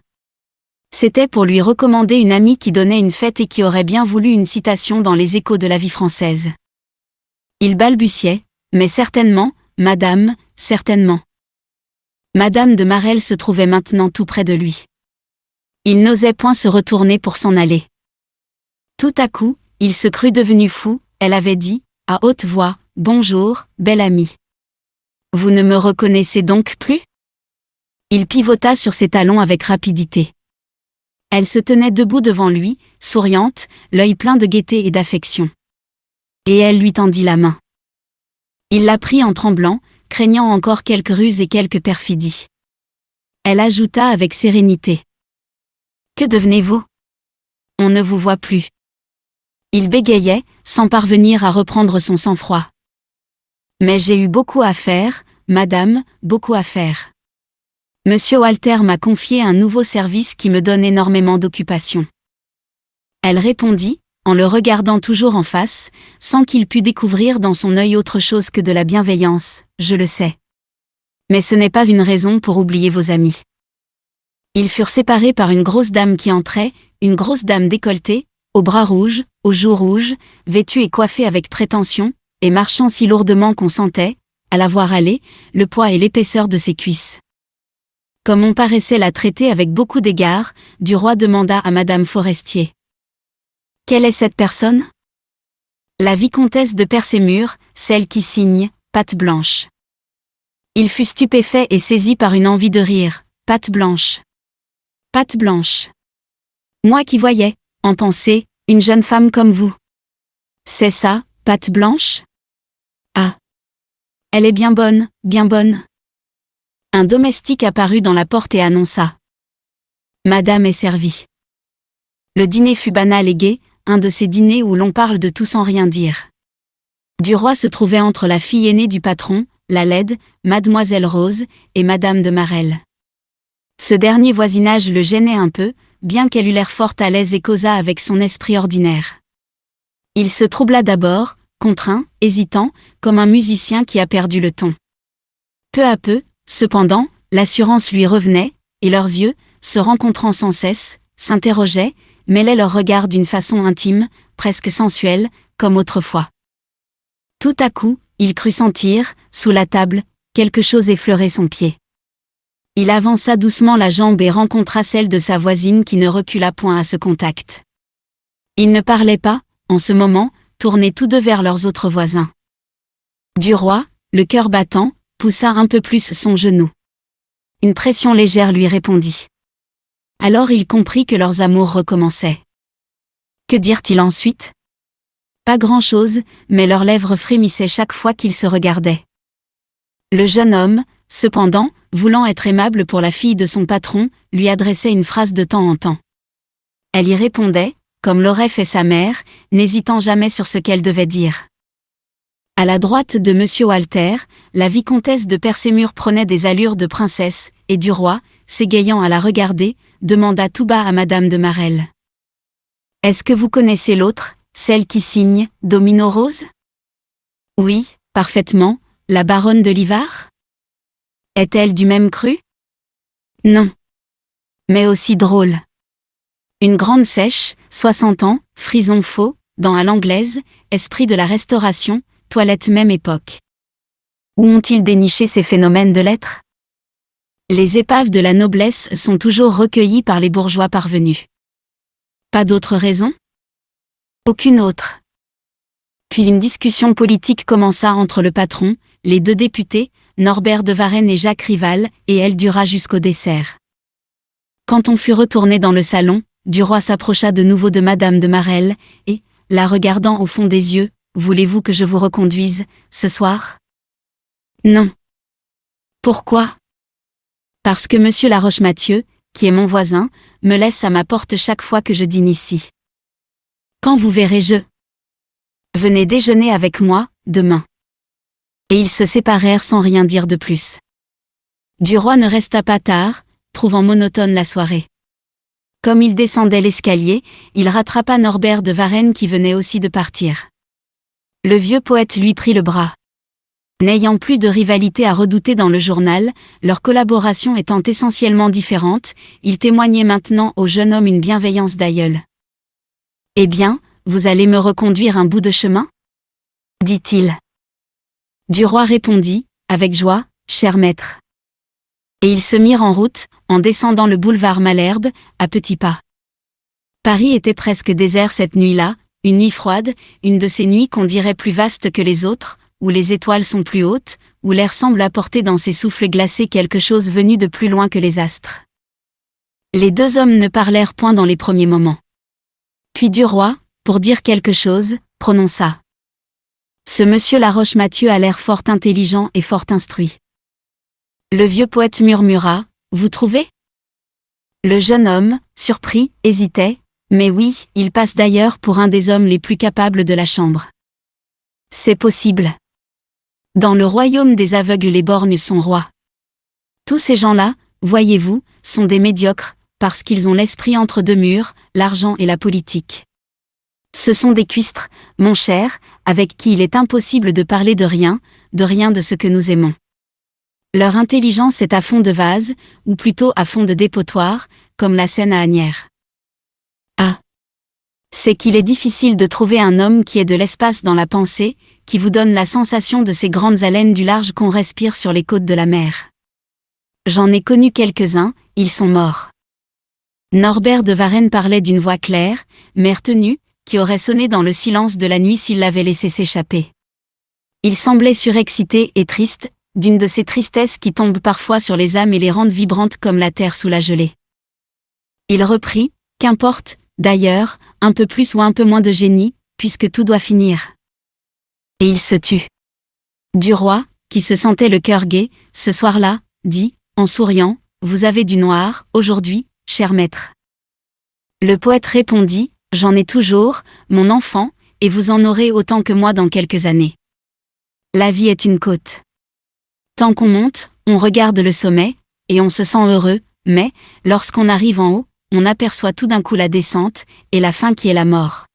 A: C'était pour lui recommander une amie qui donnait une fête et qui aurait bien voulu une citation dans les échos de la vie française. Il balbutiait, mais certainement, madame, certainement. Madame de Marelle se trouvait maintenant tout près de lui. Il n'osait point se retourner pour s'en aller. Tout à coup, il se crut devenu fou, elle avait dit, à haute voix, « Bonjour, belle amie. Vous ne me reconnaissez donc plus ?» Il pivota sur ses talons avec rapidité. Elle se tenait debout devant lui, souriante, l'œil plein de gaieté et d'affection. Et elle lui tendit la main. Il la prit en tremblant, craignant encore quelques ruses et quelques perfidies. Elle ajouta avec sérénité. « Que devenez-vous ? On ne vous voit plus. » Il bégayait, sans parvenir à reprendre son sang-froid. « Mais j'ai eu beaucoup à faire, madame, beaucoup à faire. Monsieur Walter m'a confié un nouveau service qui me donne énormément d'occupation. » Elle répondit, en le regardant toujours en face, sans qu'il pût découvrir dans son œil autre chose que de la bienveillance, « Je le sais. Mais ce n'est pas une raison pour oublier vos amis. » Ils furent séparés par une grosse dame qui entrait, une grosse dame décolletée, aux bras rouges, aux joues rouges, vêtue et coiffée avec prétention, et marchant si lourdement qu'on sentait, à la voir aller, le poids et l'épaisseur de ses cuisses. Comme on paraissait la traiter avec beaucoup d'égard, Duroy demanda à Madame Forestier. « Quelle est cette personne ? » La vicomtesse de Percémur, celle qui signe, patte blanche. Il fut stupéfait et saisi par une envie de rire. Patte blanche. Patte blanche. Moi qui voyais, en pensée, une jeune femme comme vous. C'est ça, patte blanche ? Ah. Elle est bien bonne, bien bonne. Un domestique apparut dans la porte et annonça. Madame est servie. Le dîner fut banal et gai, un de ces dîners où l'on parle de tout sans rien dire. Duroy se trouvait entre la fille aînée du patron, la laide, Mademoiselle Rose, et Madame de Marelle. Ce dernier voisinage le gênait un peu, bien qu'elle eût l'air fort à l'aise et causa avec son esprit ordinaire. Il se troubla d'abord, contraint, hésitant, comme un musicien qui a perdu le ton. Peu à peu, cependant, l'assurance lui revenait, et leurs yeux, se rencontrant sans cesse, s'interrogeaient, mêlaient leurs regards d'une façon intime, presque sensuelle, comme autrefois. Tout à coup, il crut sentir, sous la table, quelque chose effleurer son pied. Il avança doucement la jambe et rencontra celle de sa voisine qui ne recula point à ce contact. Ils ne parlaient pas, en ce moment, tournés tous deux vers leurs autres voisins. Duroy, le cœur battant, poussa un peu plus son genou. Une pression légère lui répondit. Alors il comprit que leurs amours recommençaient. Que dirent-ils ensuite? Pas grand-chose, mais leurs lèvres frémissaient chaque fois qu'ils se regardaient. Le jeune homme, cependant, voulant être aimable pour la fille de son patron, lui adressait une phrase de temps en temps. Elle y répondait, comme l'aurait fait sa mère, n'hésitant jamais sur ce qu'elle devait dire. À la droite de M. Walter, la vicomtesse de Persémur prenait des allures de princesse, et Duroy, s'égayant à la regarder, demanda tout bas à Madame de Marelle. « Est-ce que vous connaissez l'autre, celle qui signe, Domino Rose ?»« Oui, parfaitement, la baronne de Livard ?»« Est-elle du même cru ?»« Non. Mais aussi drôle. Une grande sèche, 60 ans, frison faux, dents à l'anglaise, esprit de la Restauration, toilette même époque. Où ont-ils déniché ces phénomènes de l'être ? Les épaves de la noblesse sont toujours recueillies par les bourgeois parvenus. Pas d'autre raison ? Aucune autre. Puis une discussion politique commença entre le patron, les deux députés, Norbert de Varenne et Jacques Rival, et elle dura jusqu'au dessert. Quand on fut retourné dans le salon, Duroy s'approcha de nouveau de Madame de Marelle, et, la regardant au fond des yeux, « Voulez-vous que je vous reconduise, ce soir ?»« Non. »« Pourquoi ?»« Parce que Monsieur Laroche-Mathieu, qui est mon voisin, me laisse à ma porte chaque fois que je dîne ici. Quand vous verrez-je ? Venez déjeuner avec moi, demain. » Et ils se séparèrent sans rien dire de plus. Duroy ne resta pas tard, trouvant monotone la soirée. Comme il descendait l'escalier, il rattrapa Norbert de Varenne qui venait aussi de partir. Le vieux poète lui prit le bras. N'ayant plus de rivalité à redouter dans le journal, leur collaboration étant essentiellement différente, il témoignait maintenant au jeune homme une bienveillance d'aïeul. « Eh bien, vous allez me reconduire un bout de chemin ?» dit-il. Duroy répondit, avec joie, « Cher maître. » Et ils se mirent en route, en descendant le boulevard Malherbe, à petits pas. Paris était presque désert cette nuit-là, une nuit froide, une de ces nuits qu'on dirait plus vastes que les autres, où les étoiles sont plus hautes, où l'air semble apporter dans ses souffles glacés quelque chose venu de plus loin que les astres. Les deux hommes ne parlèrent point dans les premiers moments. Puis Duroy, pour dire quelque chose, prononça. Ce monsieur Laroche-Mathieu a l'air fort intelligent et fort instruit. Le vieux poète murmura, « Vous trouvez ?» Le jeune homme, surpris, hésitait, mais oui, il passe d'ailleurs pour un des hommes les plus capables de la chambre. C'est possible. Dans le royaume des aveugles les borgnes sont rois. Tous ces gens-là, voyez-vous, sont des médiocres, parce qu'ils ont l'esprit entre deux murs, l'argent et la politique. Ce sont des cuistres, mon cher, avec qui il est impossible de parler de rien de ce que nous aimons. Leur intelligence est à fond de vase, ou plutôt à fond de dépotoir, comme la Seine à Asnières. Ah ! C'est qu'il est difficile de trouver un homme qui ait de l'espace dans la pensée, qui vous donne la sensation de ces grandes haleines du large qu'on respire sur les côtes de la mer. J'en ai connu quelques-uns, ils sont morts. Norbert de Varenne parlait d'une voix claire, mais retenue, qui aurait sonné dans le silence de la nuit s'il l'avait laissé s'échapper. Il semblait surexcité et triste, d'une de ces tristesses qui tombent parfois sur les âmes et les rendent vibrantes comme la terre sous la gelée. Il reprit, « Qu'importe, d'ailleurs, un peu plus ou un peu moins de génie, puisque tout doit finir. » Et il se tut. Duroy, qui se sentait le cœur gai, ce soir-là, dit, en souriant, « Vous avez du noir, aujourd'hui, cher maître. » Le poète répondit, « J'en ai toujours, mon enfant, et vous en aurez autant que moi dans quelques années. La vie est une côte. Tant qu'on monte, on regarde le sommet, et on se sent heureux, mais, lorsqu'on arrive en haut, on aperçoit tout d'un coup la descente, et la fin qui est la mort.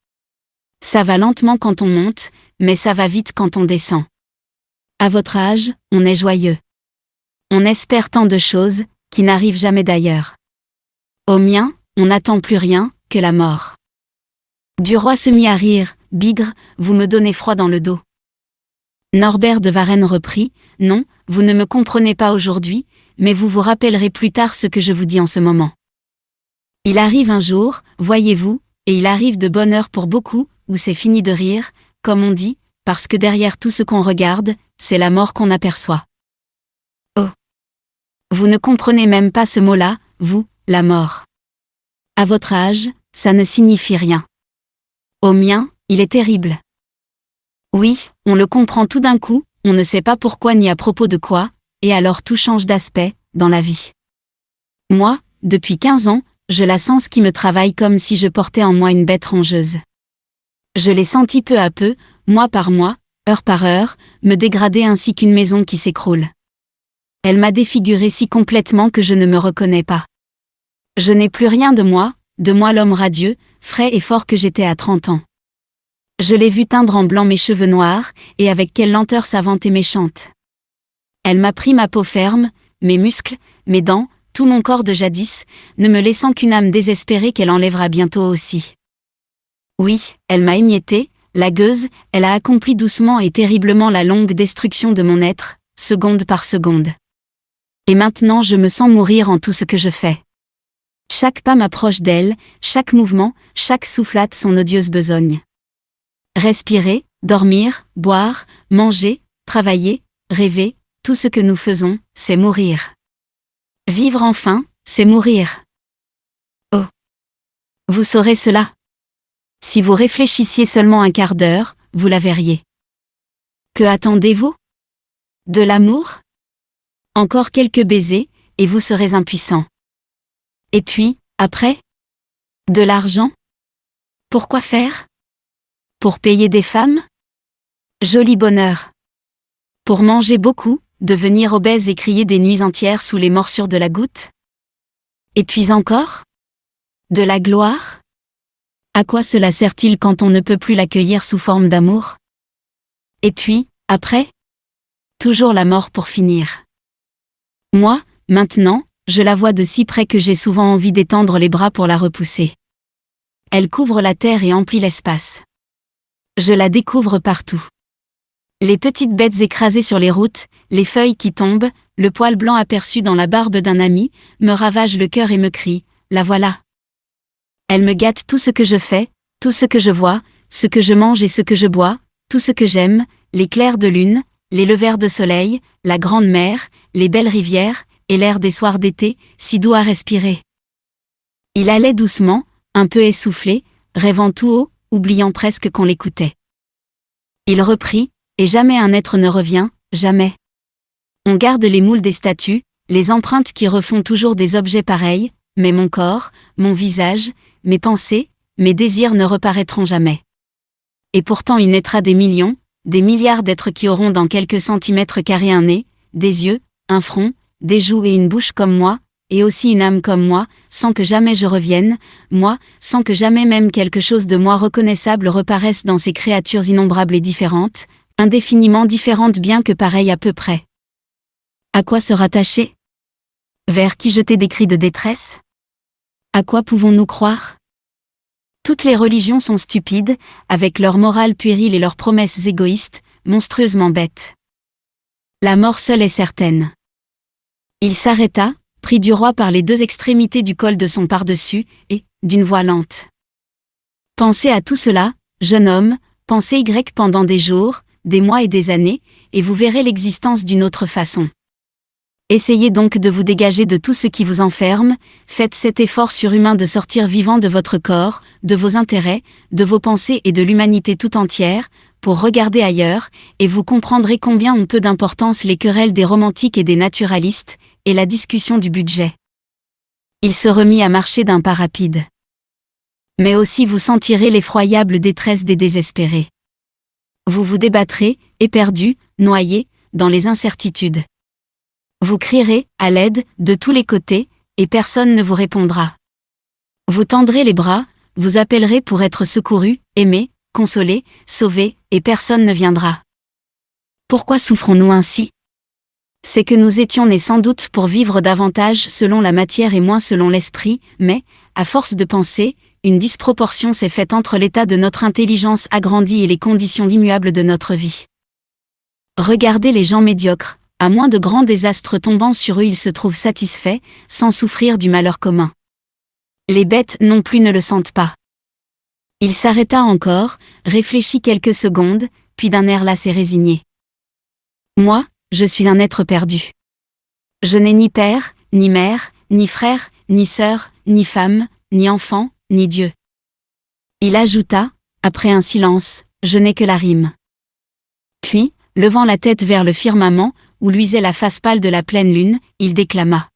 A: Ça va lentement quand on monte, mais ça va vite quand on descend. À votre âge, on est joyeux. On espère tant de choses, qui n'arrivent jamais d'ailleurs. Au mien, on n'attend plus rien, que la mort. » Duroy se mit à rire, « Bigre, vous me donnez froid dans le dos. » Norbert de Varenne reprit, « Non, vous ne me comprenez pas aujourd'hui, mais vous vous rappellerez plus tard ce que je vous dis en ce moment. Il arrive un jour, voyez-vous, et il arrive de bonne heure pour beaucoup, où c'est fini de rire, comme on dit, parce que derrière tout ce qu'on regarde, c'est la mort qu'on aperçoit. Oh! Vous ne comprenez même pas ce mot-là, vous, la mort. À votre âge, ça ne signifie rien. Au mien, il est terrible. Oui, on le comprend tout d'un coup, on ne sait pas pourquoi ni à propos de quoi, et alors tout change d'aspect, dans la vie. Moi, depuis 15 ans, je la sens qui me travaille comme si je portais en moi une bête rongeuse. Je l'ai senti peu à peu, mois par mois, heure par heure, me dégrader ainsi qu'une maison qui s'écroule. Elle m'a défiguré si complètement que je ne me reconnais pas. Je n'ai plus rien de moi l'homme radieux, frais et fort que j'étais à 30 ans. Je l'ai vue teindre en blanc mes cheveux noirs, et avec quelle lenteur savante et méchante. Elle m'a pris ma peau ferme, mes muscles, mes dents, tout mon corps de jadis, ne me laissant qu'une âme désespérée qu'elle enlèvera bientôt aussi. Oui, elle m'a émietté, la gueuse, elle a accompli doucement et terriblement la longue destruction de mon être, seconde par seconde. Et maintenant je me sens mourir en tout ce que je fais. Chaque pas m'approche d'elle, chaque mouvement, chaque souffle hâte son odieuse besogne. Respirer, dormir, boire, manger, travailler, rêver, tout ce que nous faisons, c'est mourir. Vivre enfin, c'est mourir. Oh! Vous saurez cela. Si vous réfléchissiez seulement un quart d'heure, vous la verriez. Que attendez-vous? De l'amour? Encore quelques baisers, et vous serez impuissant. Et puis, après? De l'argent? Pourquoi faire? Pour payer des femmes? Joli bonheur. Pour manger beaucoup, devenir obèse et crier des nuits entières sous les morsures de la goutte? Et puis encore? De la gloire? À quoi cela sert-il quand on ne peut plus l'accueillir sous forme d'amour? Et puis, après? Toujours la mort pour finir. Moi, maintenant, je la vois de si près que j'ai souvent envie d'étendre les bras pour la repousser. Elle couvre la terre et emplit l'espace. Je la découvre partout. Les petites bêtes écrasées sur les routes, les feuilles qui tombent, le poil blanc aperçu dans la barbe d'un ami, me ravagent le cœur et me crient, la voilà. Elle me gâte tout ce que je fais, tout ce que je vois, ce que je mange et ce que je bois, tout ce que j'aime, les clairs de lune, les levers de soleil, la grande mer, les belles rivières, et l'air des soirs d'été, si doux à respirer. Il allait doucement, un peu essoufflé, rêvant tout haut, oubliant presque qu'on l'écoutait. Il reprit, et jamais un être ne revient, jamais. On garde les moules des statues, les empreintes qui refont toujours des objets pareils, mais mon corps, mon visage, mes pensées, mes désirs ne reparaîtront jamais. Et pourtant il naîtra des millions, des milliards d'êtres qui auront dans quelques centimètres carrés un nez, des yeux, un front, des joues et une bouche comme moi, et aussi une âme comme moi, sans que jamais je revienne, moi, sans que jamais même quelque chose de moi reconnaissable reparaisse dans ces créatures innombrables et différentes, indéfiniment différentes bien que pareilles à peu près. À quoi se rattacher? Vers qui jeter des cris de détresse? À quoi pouvons-nous croire? Toutes les religions sont stupides, avec leur morale puérile et leurs promesses égoïstes, monstrueusement bêtes. La mort seule est certaine. Il s'arrêta, pris Duroy par les deux extrémités du col de son pardessus, et, d'une voix lente. Pensez à tout cela, jeune homme, pensez Y pendant des jours, des mois et des années, et vous verrez l'existence d'une autre façon. Essayez donc de vous dégager de tout ce qui vous enferme, faites cet effort surhumain de sortir vivant de votre corps, de vos intérêts, de vos pensées et de l'humanité tout entière, pour regarder ailleurs, et vous comprendrez combien ont peu d'importance les querelles des romantiques et des naturalistes, et la discussion du budget. Il se remit à marcher d'un pas rapide. Mais aussi vous sentirez l'effroyable détresse des désespérés. Vous vous débattrez, éperdus, noyés, dans les incertitudes. Vous crierez, à l'aide, de tous les côtés, et personne ne vous répondra. Vous tendrez les bras, vous appellerez pour être secourus, aimés, consolés, sauvés, et personne ne viendra. Pourquoi souffrons-nous ainsi ? C'est que nous étions nés sans doute pour vivre davantage selon la matière et moins selon l'esprit, mais, à force de penser, une disproportion s'est faite entre l'état de notre intelligence agrandie et les conditions immuables de notre vie. Regardez les gens médiocres, à moins de grands désastres tombant sur eux ils se trouvent satisfaits, sans souffrir du malheur commun. Les bêtes non plus ne le sentent pas. Il s'arrêta encore, réfléchit quelques secondes, puis d'un air lassé résigné. Moi, je suis un être perdu. Je n'ai ni père, ni mère, ni frère, ni sœur, ni femme, ni enfant, ni Dieu. Il ajouta, après un silence, je n'ai que la rime. Puis, levant la tête vers le firmament, où luisait la face pâle de la pleine lune, il déclama.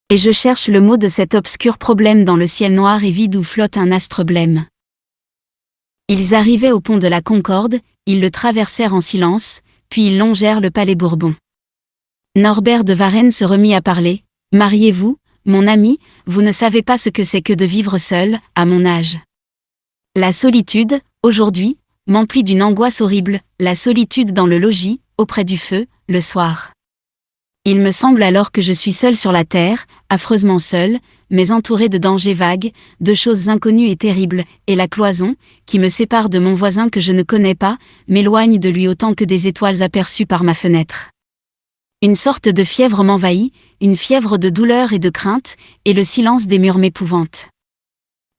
A: Et je cherche le mot de cet obscur problème dans le ciel noir et vide où flotte un astre blême. Ils arrivaient au pont de la Concorde, ils le traversèrent en silence, puis ils longèrent le palais Bourbon. Norbert de Varenne se remit à parler. « Mariez-vous, mon ami, vous ne savez pas ce que c'est que de vivre seul, à mon âge. La solitude, aujourd'hui, m'emplit d'une angoisse horrible, la solitude dans le logis, auprès du feu, le soir. Il me semble alors que je suis seul sur la terre, affreusement seul, mais entouré de dangers vagues, de choses inconnues et terribles, et la cloison, qui me sépare de mon voisin que je ne connais pas, m'éloigne de lui autant que des étoiles aperçues par ma fenêtre. Une sorte de fièvre m'envahit, une fièvre de douleur et de crainte, et le silence des murs m'épouvante.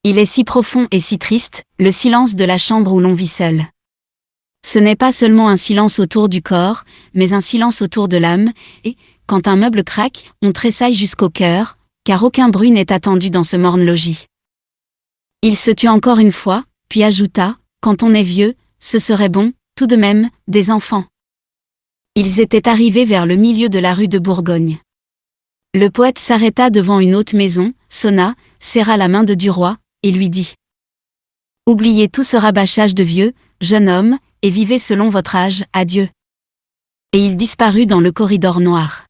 A: Il est si profond et si triste, le silence de la chambre où l'on vit seul. Ce n'est pas seulement un silence autour du corps, mais un silence autour de l'âme, et, quand un meuble craque, on tressaille jusqu'au cœur, car aucun bruit n'est attendu dans ce morne logis. Il se tut encore une fois, puis ajouta, quand on est vieux, ce serait bon, tout de même, des enfants. Ils étaient arrivés vers le milieu de la rue de Bourgogne. Le poète s'arrêta devant une haute maison, sonna, serra la main de Duroy, et lui dit « Oubliez tout ce rabâchage de vieux, jeune homme, et vivez selon votre âge, adieu. » Et il disparut dans le corridor noir.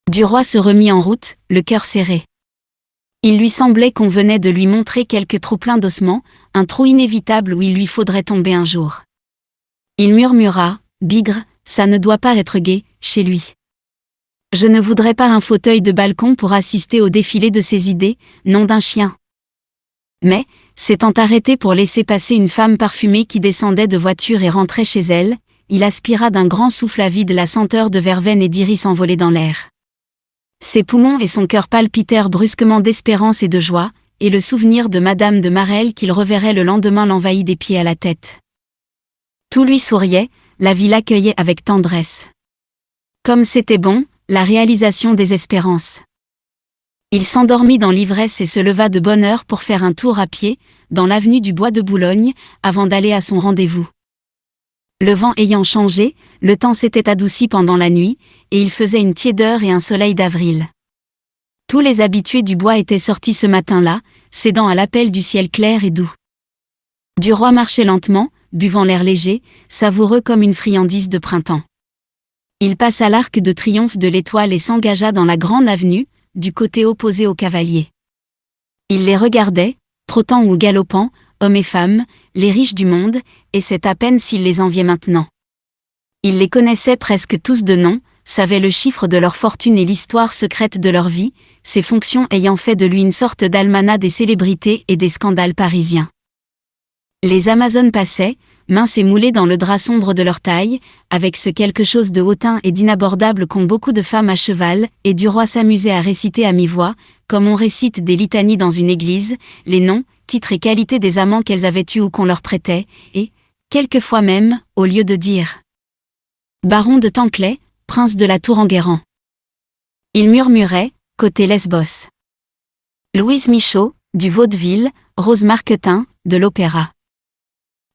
A: Duroy se remit en route, le cœur serré. Il lui semblait qu'on venait de lui montrer quelque trou plein d'ossements, un trou inévitable où il lui faudrait tomber un jour. Il murmura, bigre, ça ne doit pas être gai, chez lui. Je ne voudrais pas un fauteuil de balcon pour assister au défilé de ses idées, nom d'un chien. Mais, s'étant arrêté pour laisser passer une femme parfumée qui descendait de voiture et rentrait chez elle, il aspira d'un grand souffle à vide la senteur de verveine et d'iris envolés dans l'air. Ses poumons et son cœur palpitèrent brusquement d'espérance et de joie, et le souvenir de Madame de Marelle qu'il reverrait le lendemain l'envahit des pieds à la tête. Tout lui souriait, la vie l'accueillait avec tendresse. Comme c'était bon, la réalisation des espérances. Il s'endormit dans l'ivresse et se leva de bonne heure pour faire un tour à pied, dans l'avenue du Bois de Boulogne, avant d'aller à son rendez-vous. Le vent ayant changé, le temps s'était adouci pendant la nuit, et il faisait une tiédeur et un soleil d'avril. Tous les habitués du bois étaient sortis ce matin-là, cédant à l'appel du ciel clair et doux. Duroy marchait lentement, buvant l'air léger, savoureux comme une friandise de printemps. Il passa l'arc de triomphe de l'Étoile et s'engagea dans la grande avenue, du côté opposé aux cavaliers. Il les regardait, trottant ou galopant, hommes et femmes, les riches du monde, et c'est à peine s'il les enviait maintenant. Il les connaissait presque tous de nom, savait le chiffre de leur fortune et l'histoire secrète de leur vie, ses fonctions ayant fait de lui une sorte d'almanach des célébrités et des scandales parisiens. Les Amazones passaient, minces et moulées dans le drap sombre de leur taille, avec ce quelque chose de hautain et d'inabordable qu'ont beaucoup de femmes à cheval, et Duroy s'amusait à réciter à mi-voix, comme on récite des litanies dans une église, les noms, titres et qualités des amants qu'elles avaient eus ou qu'on leur prêtait, et, quelquefois même, au lieu de dire « Baron de Tanclet, prince de la Tour Enguerrand », il murmurait « Côté Lesbos ». Louise Michaud, du vaudeville, Rose Marquetin, de l'opéra.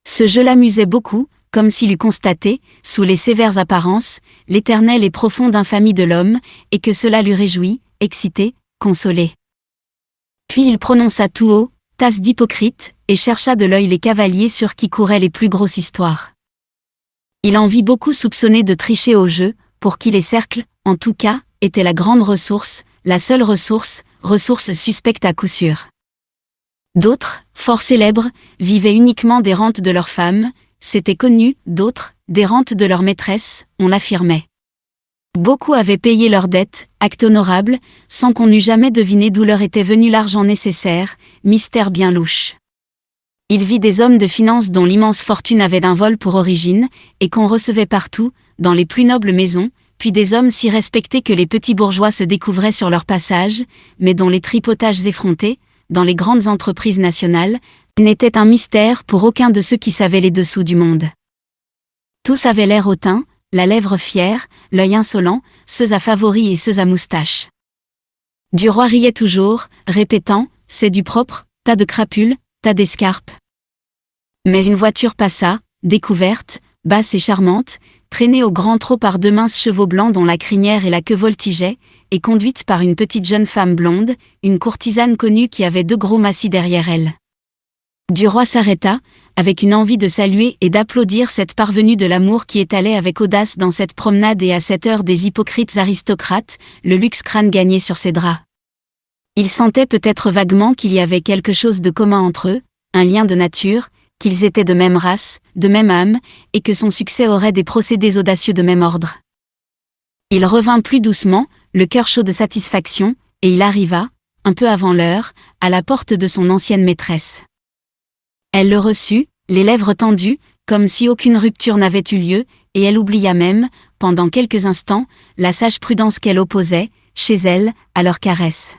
A: Ce jeu l'amusait beaucoup, comme s'il eût constaté, sous les sévères apparences, l'éternelle et profonde infamie de l'homme, et que cela l'eût réjoui, excité, consolé. Puis il prononça tout haut, tasse d'hypocrite, et chercha de l'œil les cavaliers sur qui couraient les plus grosses histoires. Il en vit beaucoup soupçonner de tricher au jeu, pour qui les cercles, en tout cas, étaient la grande ressource, la seule ressource suspecte à coup sûr. D'autres, fort célèbres, vivaient uniquement des rentes de leurs femmes, c'était connu, d'autres, des rentes de leurs maîtresses, on l'affirmait. Beaucoup avaient payé leurs dettes, acte honorable, sans qu'on eût jamais deviné d'où leur était venu l'argent nécessaire, mystère bien louche. Il vit des hommes de finance dont l'immense fortune avait d'un vol pour origine, et qu'on recevait partout, dans les plus nobles maisons, puis des hommes si respectés que les petits bourgeois se découvraient sur leur passage, mais dont les tripotages effrontés, dans les grandes entreprises nationales, n'étaient un mystère pour aucun de ceux qui savaient les dessous du monde. Tous avaient l'air hautain, la lèvre fière, l'œil insolent, ceux à favoris et ceux à moustache. Duroy riait toujours, répétant « c'est du propre, tas de crapules, tas d'escarpes ». Mais une voiture passa, découverte, basse et charmante, traînée au grand trot par deux minces chevaux blancs dont la crinière et la queue voltigeaient, et conduite par une petite jeune femme blonde, une courtisane connue qui avait deux gros massifs derrière elle. Duroy s'arrêta, avec une envie de saluer et d'applaudir cette parvenue de l'amour qui étalait avec audace dans cette promenade et à cette heure des hypocrites aristocrates, le luxe crâne gagné sur ses draps. Il sentait peut-être vaguement qu'il y avait quelque chose de commun entre eux, un lien de nature, qu'ils étaient de même race, de même âme, et que son succès aurait des procédés audacieux de même ordre. Il revint plus doucement, le cœur chaud de satisfaction, et il arriva, un peu avant l'heure, à la porte de son ancienne maîtresse. Elle le reçut, les lèvres tendues, comme si aucune rupture n'avait eu lieu, et elle oublia même, pendant quelques instants, la sage prudence qu'elle opposait, chez elle, à leurs caresses.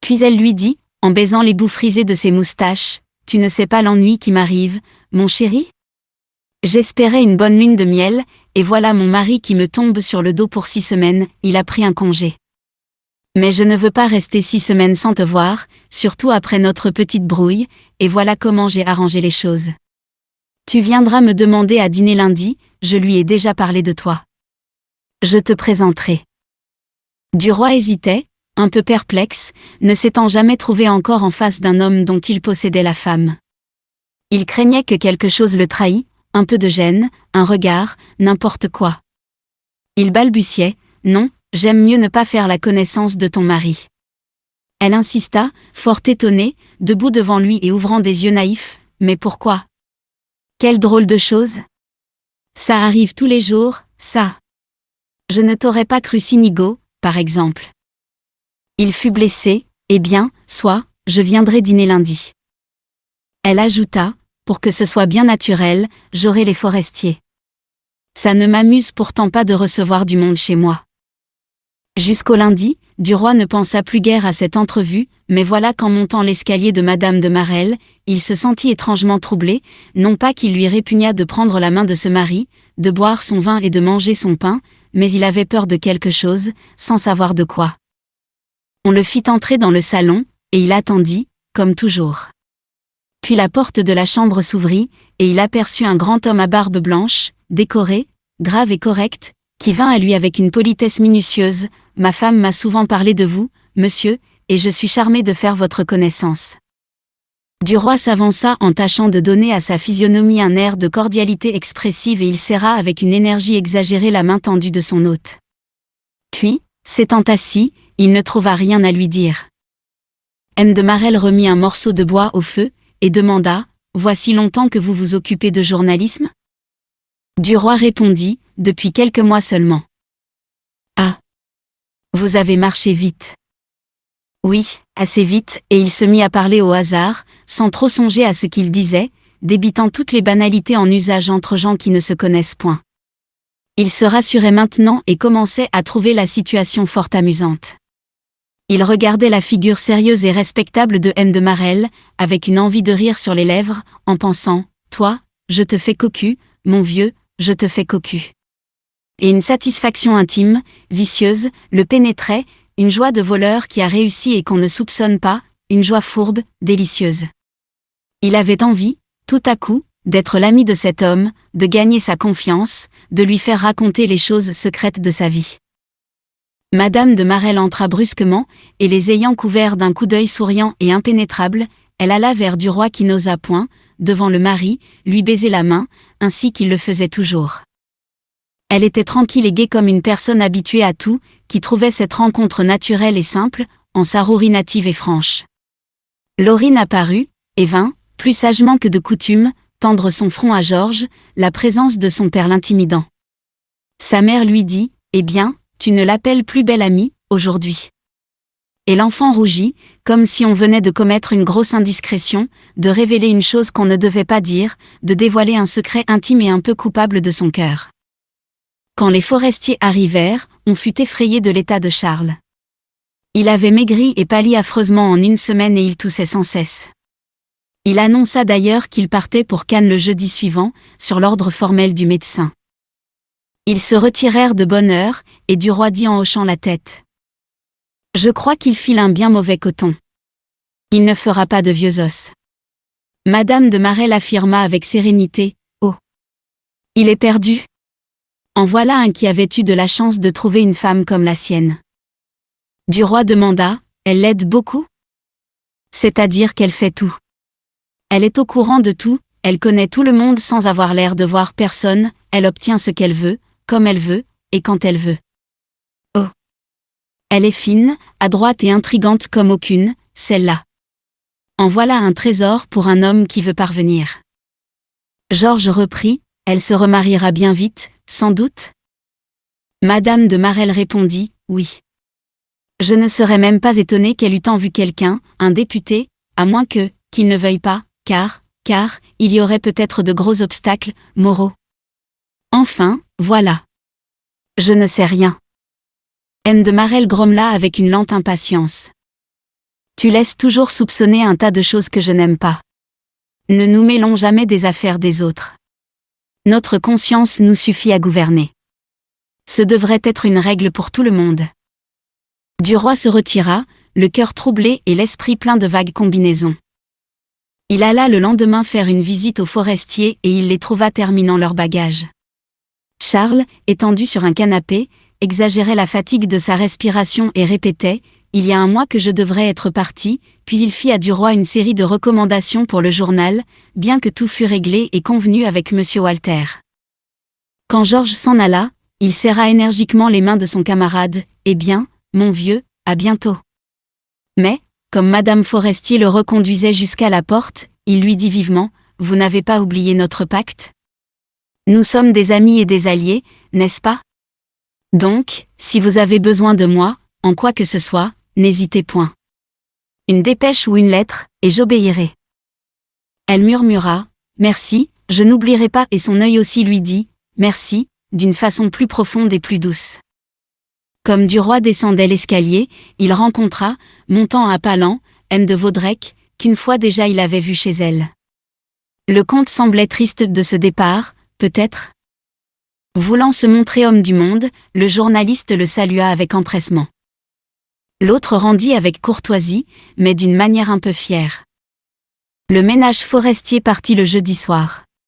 A: Puis elle lui dit, en baisant les bouts frisés de ses moustaches, « Tu ne sais pas l'ennui qui m'arrive, mon chéri ? J'espérais une bonne lune de miel, et voilà mon mari qui me tombe sur le dos pour 6 semaines, il a pris un congé. Mais je ne veux pas rester 6 semaines sans te voir, surtout après notre petite brouille, et voilà comment j'ai arrangé les choses. Tu viendras me demander à dîner lundi, je lui ai déjà parlé de toi. Je te présenterai. » Duroy hésitait, un peu perplexe, ne s'étant jamais trouvé encore en face d'un homme dont il possédait la femme. Il craignait que quelque chose le trahît, un peu de gêne, un regard, n'importe quoi. Il balbutiait, « Non, j'aime mieux ne pas faire la connaissance de ton mari. » Elle insista, fort étonnée, debout devant lui et ouvrant des yeux naïfs, « Mais pourquoi ? Quelle drôle de chose ! Ça arrive tous les jours, ça. Je ne t'aurais pas cru si nigaud, par exemple. » Il fut blessé, « Eh bien, soit, je viendrai dîner lundi. » Elle ajouta, « Pour que ce soit bien naturel, j'aurai les forestiers. Ça ne m'amuse pourtant pas de recevoir du monde chez moi. » Jusqu'au lundi, Duroy ne pensa plus guère à cette entrevue, mais voilà qu'en montant l'escalier de Madame de Marelle, il se sentit étrangement troublé, non pas qu'il lui répugnât de prendre la main de ce mari, de boire son vin et de manger son pain, mais il avait peur de quelque chose, sans savoir de quoi. On le fit entrer dans le salon, et il attendit, comme toujours. Puis la porte de la chambre s'ouvrit, et il aperçut un grand homme à barbe blanche, décoré, grave et correct, qui vint à lui avec une politesse minutieuse. « Ma femme m'a souvent parlé de vous, monsieur, et je suis charmé de faire votre connaissance. » Duroy s'avança en tâchant de donner à sa physionomie un air de cordialité expressive et il serra avec une énergie exagérée la main tendue de son hôte. Puis, s'étant assis, il ne trouva rien à lui dire. M. de Marelle remit un morceau de bois au feu, et demanda, « Voici longtemps que vous vous occupez de journalisme ?» Duroy répondit, « Depuis quelques mois seulement. » « Ah ! Vous avez marché vite. » « Oui, assez vite, et il se mit à parler au hasard, sans trop songer à ce qu'il disait, débitant toutes les banalités en usage entre gens qui ne se connaissent point. Il se rassurait maintenant et commençait à trouver la situation fort amusante. Il regardait la figure sérieuse et respectable de M. de Marelle, avec une envie de rire sur les lèvres, en pensant, « Toi, je te fais cocu, mon vieux, je te fais cocu. » Et une satisfaction intime, vicieuse, le pénétrait, une joie de voleur qui a réussi et qu'on ne soupçonne pas, une joie fourbe, délicieuse. Il avait envie, tout à coup, d'être l'ami de cet homme, de gagner sa confiance, de lui faire raconter les choses secrètes de sa vie. Madame de Marelle entra brusquement, et les ayant couverts d'un coup d'œil souriant et impénétrable, elle alla vers du roi qui n'osa point, devant le mari, lui baiser la main, ainsi qu'il le faisait toujours. Elle était tranquille et gaie comme une personne habituée à tout, qui trouvait cette rencontre naturelle et simple, en sa rouerie native et franche. Laurine apparut, et vint, plus sagement que de coutume, tendre son front à Georges, la présence de son père l'intimidant. Sa mère lui dit, « Eh bien, tu ne l'appelles plus belle amie, aujourd'hui. » Et l'enfant rougit, comme si on venait de commettre une grosse indiscrétion, de révéler une chose qu'on ne devait pas dire, de dévoiler un secret intime et un peu coupable de son cœur. Quand les forestiers arrivèrent, on fut effrayé de l'état de Charles. Il avait maigri et pâli affreusement en une semaine et il toussait sans cesse. Il annonça d'ailleurs qu'il partait pour Cannes le jeudi suivant, sur l'ordre formel du médecin. Ils se retirèrent de bonne heure, et du roi dit en hochant la tête. « Je crois qu'il file un bien mauvais coton. Il ne fera pas de vieux os. » Madame de Marelle affirma avec sérénité, « Oh, il est perdu. En voilà un qui avait eu de la chance de trouver une femme comme la sienne. » Du roi demanda, « Elle l'aide beaucoup ? » C'est-à-dire qu'elle fait tout. Elle est au courant de tout, elle connaît tout le monde sans avoir l'air de voir personne, elle obtient ce qu'elle veut, comme elle veut, et quand elle veut. Oh ! Elle est fine, adroite et intrigante comme aucune, celle-là. En voilà un trésor pour un homme qui veut parvenir. Georges reprit, « Elle se remariera bien vite, sans doute ?» Madame de Marelle répondit, « Oui. Je ne serais même pas étonnée qu'elle eût tant vu quelqu'un, un député, à moins qu'il ne veuille pas, car, il y aurait peut-être de gros obstacles, moraux. Enfin, voilà. Je ne sais rien. » M. de Marelle grommela avec une lente impatience. « Tu laisses toujours soupçonner un tas de choses que je n'aime pas. Ne nous mêlons jamais des affaires des autres. Notre conscience nous suffit à gouverner. Ce devrait être une règle pour tout le monde. » Du roi se retira, le cœur troublé et l'esprit plein de vagues combinaisons. Il alla le lendemain faire une visite aux forestiers et il les trouva terminant leurs bagages. Charles, étendu sur un canapé, exagérait la fatigue de sa respiration et répétait « Il y a un mois que je devrais être parti », puis il fit à du roi une série de recommandations pour le journal, bien que tout fût réglé et convenu avec M. Walter. Quand Georges s'en alla, il serra énergiquement les mains de son camarade « Eh bien, mon vieux, à bientôt. » Mais, comme Madame Forestier le reconduisait jusqu'à la porte, il lui dit vivement « Vous n'avez pas oublié notre pacte ? Nous sommes des amis et des alliés, n'est-ce pas ? Donc, si vous avez besoin de moi, en quoi que ce soit, n'hésitez point. Une dépêche ou une lettre, et j'obéirai. » Elle murmura « Merci, je n'oublierai pas » et son œil aussi lui dit « Merci », d'une façon plus profonde et plus douce. Comme du roi descendait l'escalier, il rencontra, montant à pas lents, M. de Vaudrec, qu'une fois déjà il avait vu chez elle. Le comte semblait triste de ce départ, peut-être. Voulant se montrer homme du monde, le journaliste le salua avec empressement. L'autre rendit avec courtoisie, mais d'une manière un peu fière. Le ménage forestier partit le jeudi soir.